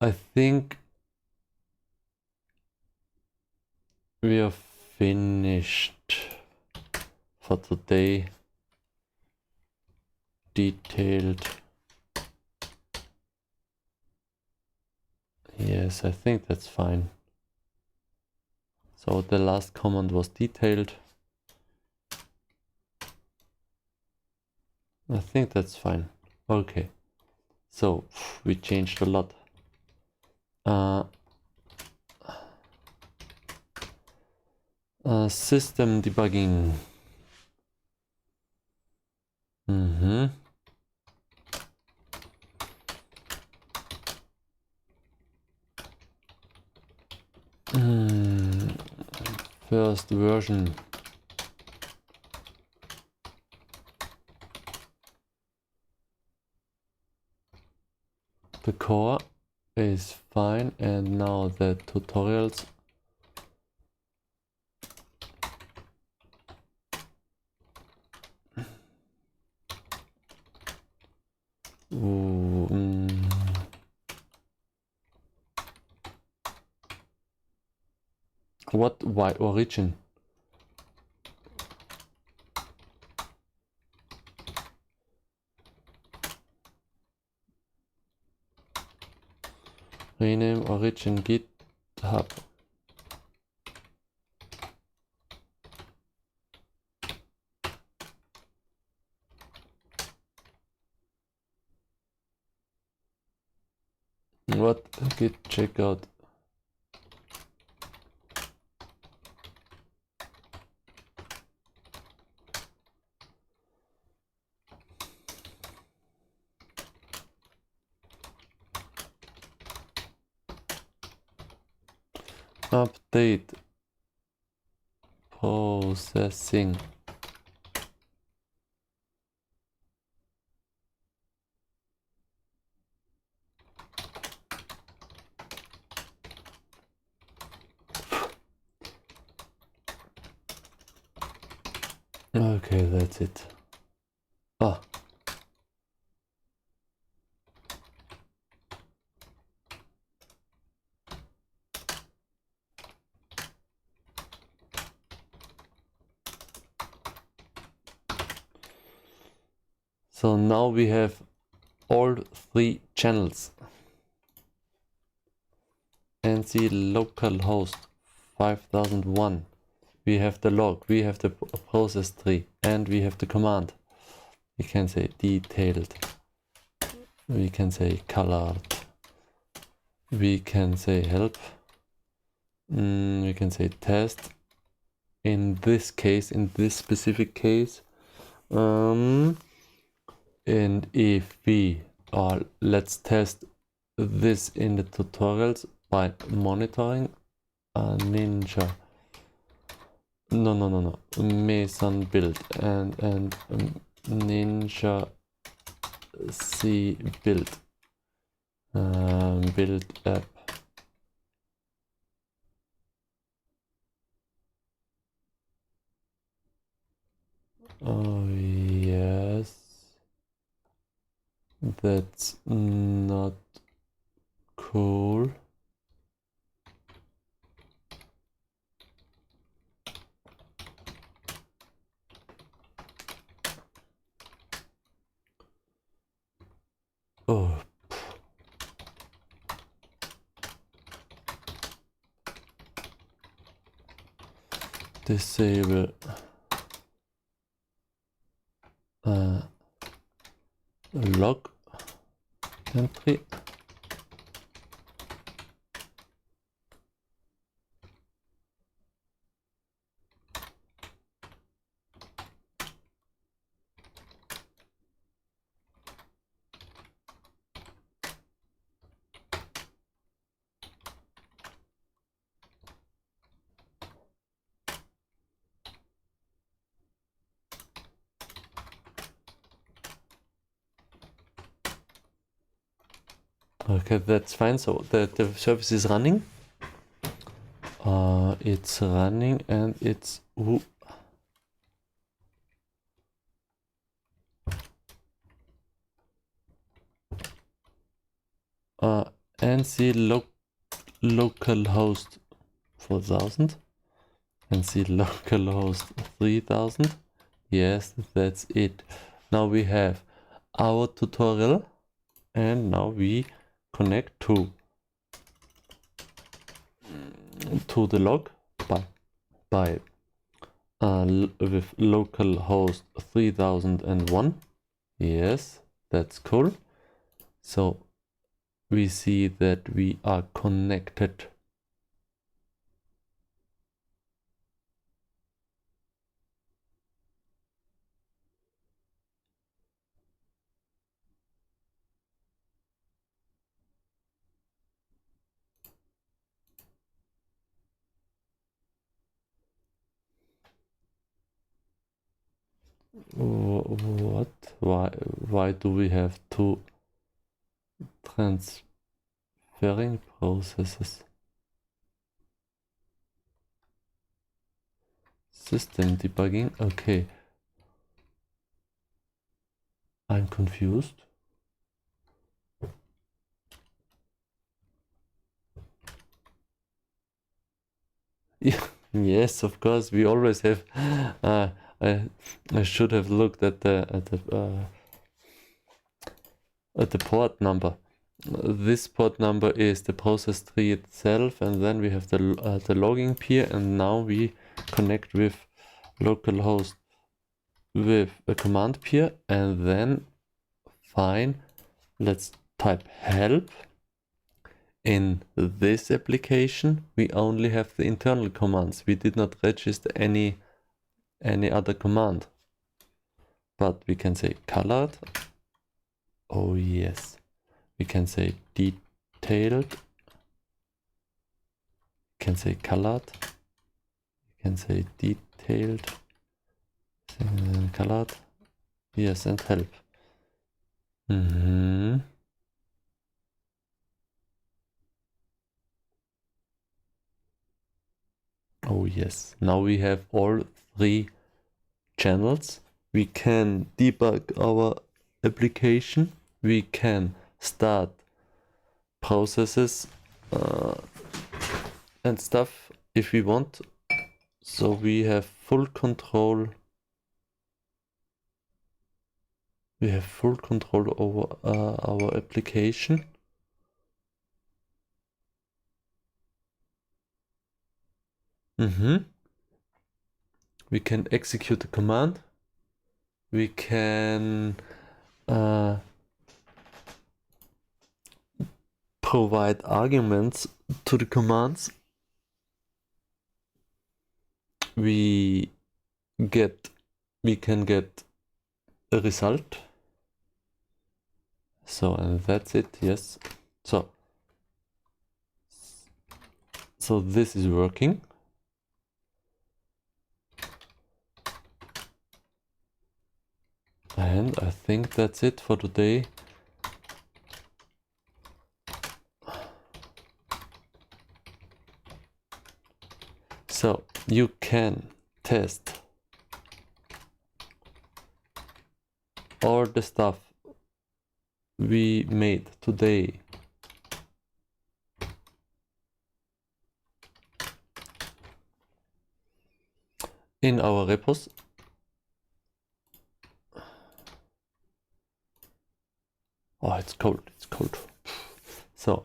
I think we are finished for today. Detailed. Yes, I think that's fine. So the last command was detailed. I think that's fine. Okay. So we changed a lot. System debugging. First version. The core is fine, and now the tutorials. What? Why origin? Rename origin GitHub. What? Git checkout. Update processing. Okay, that's it. Ah. So now we have all 3 channels. NC localhost 5001. We have the log, we have the process tree, and we have the command. We can say detailed. We can say colored. We can say help. We can say test. In this case, in this specific case, and if we let's test this in the tutorials by monitoring Ninja. No. Meson build and Ninja C build. Build app. Oh yes. That's not cool. Oh. Disable log entry. Okay, that's fine. So the service is running. It's running and it's NC localhost 4000 NC localhost 3000. Yes, that's it. Now we have our tutorial and now we connect to the log by with localhost 3001. Yes, that's cool. So we see that we are connected. What? Why do we have two transferring processes? System debugging. Okay. I'm confused. Yeah, yes, of course. We always have. I should have looked at the port number. This port number is the process tree itself, and then we have the logging peer, and now we connect with localhost with a command peer, and then fine. Let's type help. In this application, we only have the internal commands. We did not register any other command. But we can say colored. Oh yes. We can say detailed. We can say colored. We can say detailed. Colored. Yes, and help. Oh yes. Now we have all 3 channels, we can debug our application, we can start processes and stuff if we want. So we have full control. We have full control over our application. We can execute the command. We can provide arguments to the commands. We can get a result. So, and that's it. Yes. So this is working. And I think that's it for today. So you can test all the stuff we made today in our repos. Oh, it's cold, it's cold. So,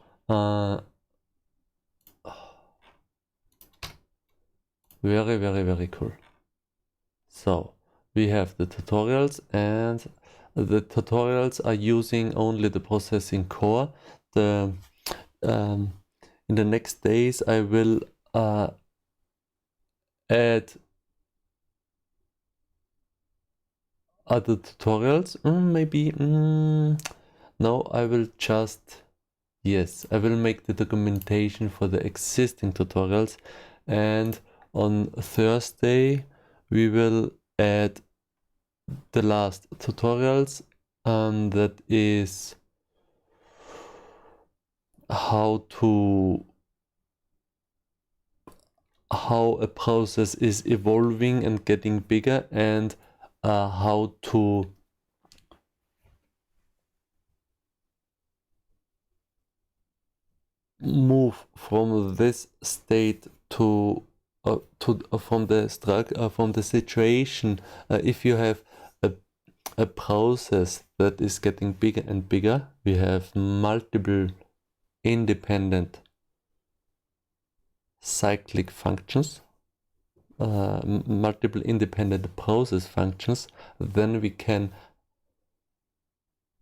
very, very, very cool. So, we have the tutorials, and the tutorials are using only the processing core. In the next days, I will add other tutorials. Maybe... No, I will just, yes, I will make the documentation for the existing tutorials, and on Thursday we will add the last tutorials, that is how a process is evolving and getting bigger, and how to move from this state to from the situation. If you have a process that is getting bigger and bigger, we have multiple independent cyclic functions, multiple independent process functions, then we can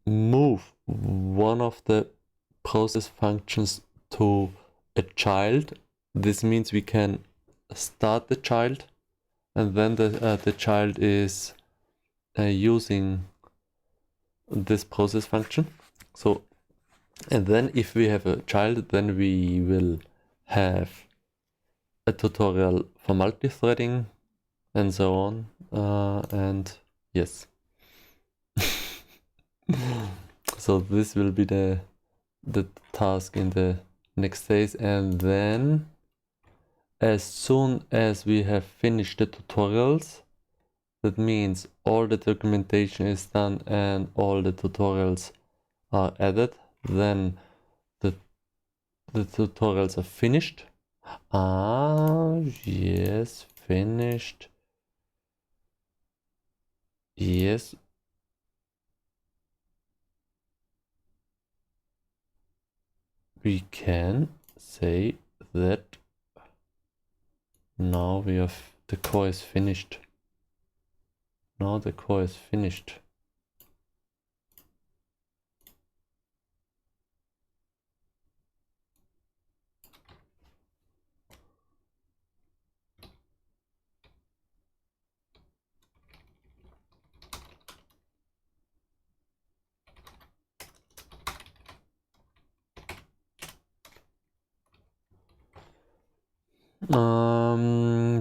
move one of the process functions to a child. This means we can start the child, and then the child is using this process function. So, and then if we have a child, then we will have a tutorial for multi-threading and so on, and yes. So this will be the task in the next days, and then as soon as we have finished the tutorials, that means all the documentation is done and all the tutorials are added, then the tutorials are finished. Yes, finished. Yes. We can say that now we have the core is finished. Now the core is finished.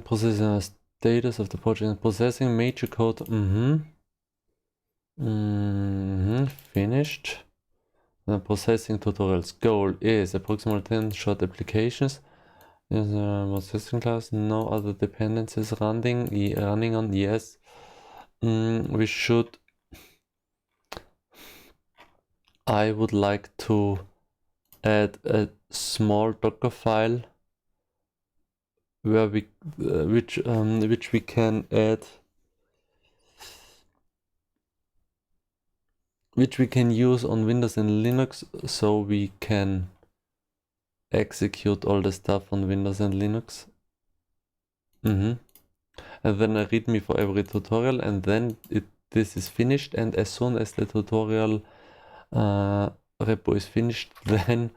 Processing status of the project, processing major code. Finished. The processing tutorials goal is approximately 10 short applications. Is processing class, no other dependencies running on, yes. we should, I would like to add a small Docker file where we, which we can add, which we can use on Windows and Linux, so we can execute all the stuff on Windows and Linux. And then a README for every tutorial, and then this is finished. And as soon as the tutorial repo is finished, then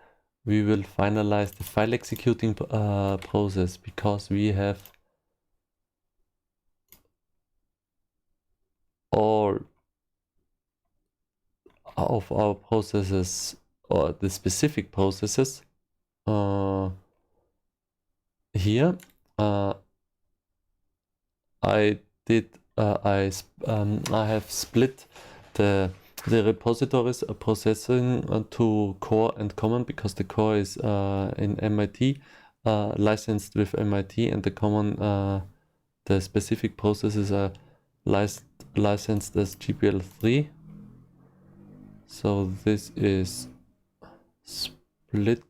we will finalize the file executing process, because we have all of our processes, or the specific processes here. I have split the repositories processing to core and common, because the core is in MIT, licensed with MIT, and the common, the specific processes are licensed as GPL3. So this is split.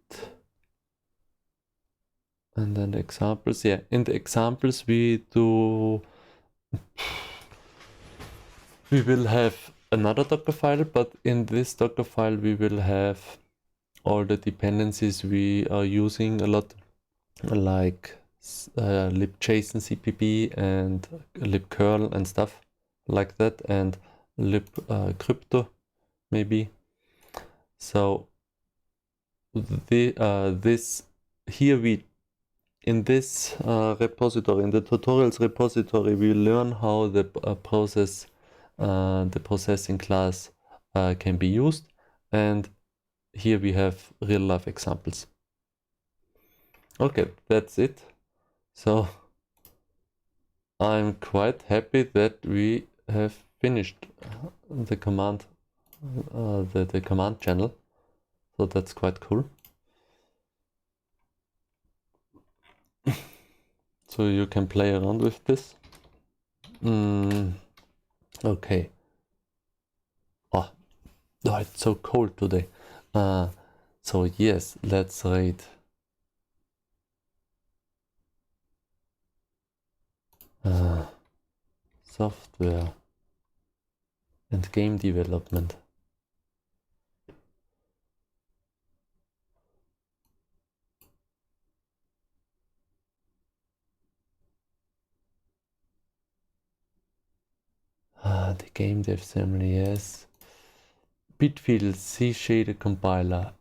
And then the examples, yeah, in the examples we will have another Docker file, but in this Docker file we will have all the dependencies we are using a lot, like libjson cpp and libcurl and stuff like that, and libcrypto maybe. So this here we, in this repository, in the tutorials repository, we learn how the the processing class can be used, and here we have real life examples. Okay, that's it. So I'm quite happy that we have finished the command, the command channel. So that's quite cool. So you can play around with this. Okay. Oh, it's so cold today. So yes, let's rate. Software and game development. The game dev family, yes. Bitfield C-shaded compiler.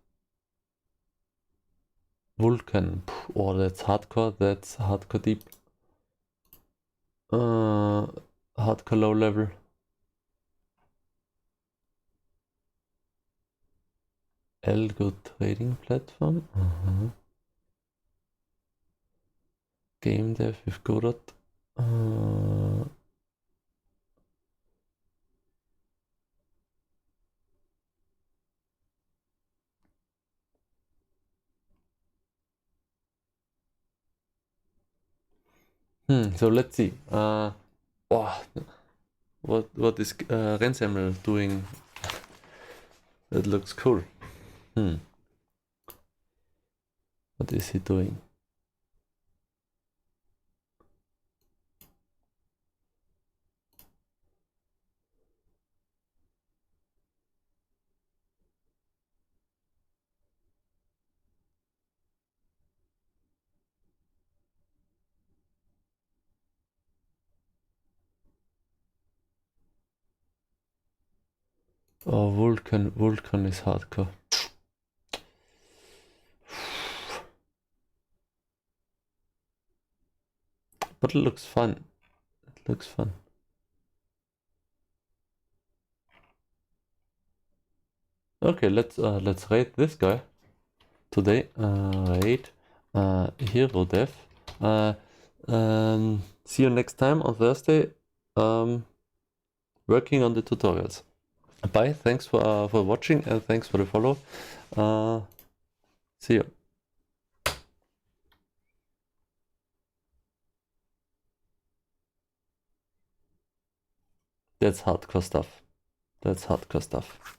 Vulkan. Oh, that's hardcore. That's hardcore deep. Hardcore low level. Algo trading platform. Game dev with Godot. So let's see. What is Rensemel doing? That looks cool. What is he doing? Oh, Vulkan is hardcore. But it looks fun. It looks fun. Okay, let's rate this guy today. Rate hero dev. See you next time on Thursday. Working on the tutorials. Bye. Thanks for watching, and thanks for the follow. See you. That's hardcore stuff. That's hardcore stuff.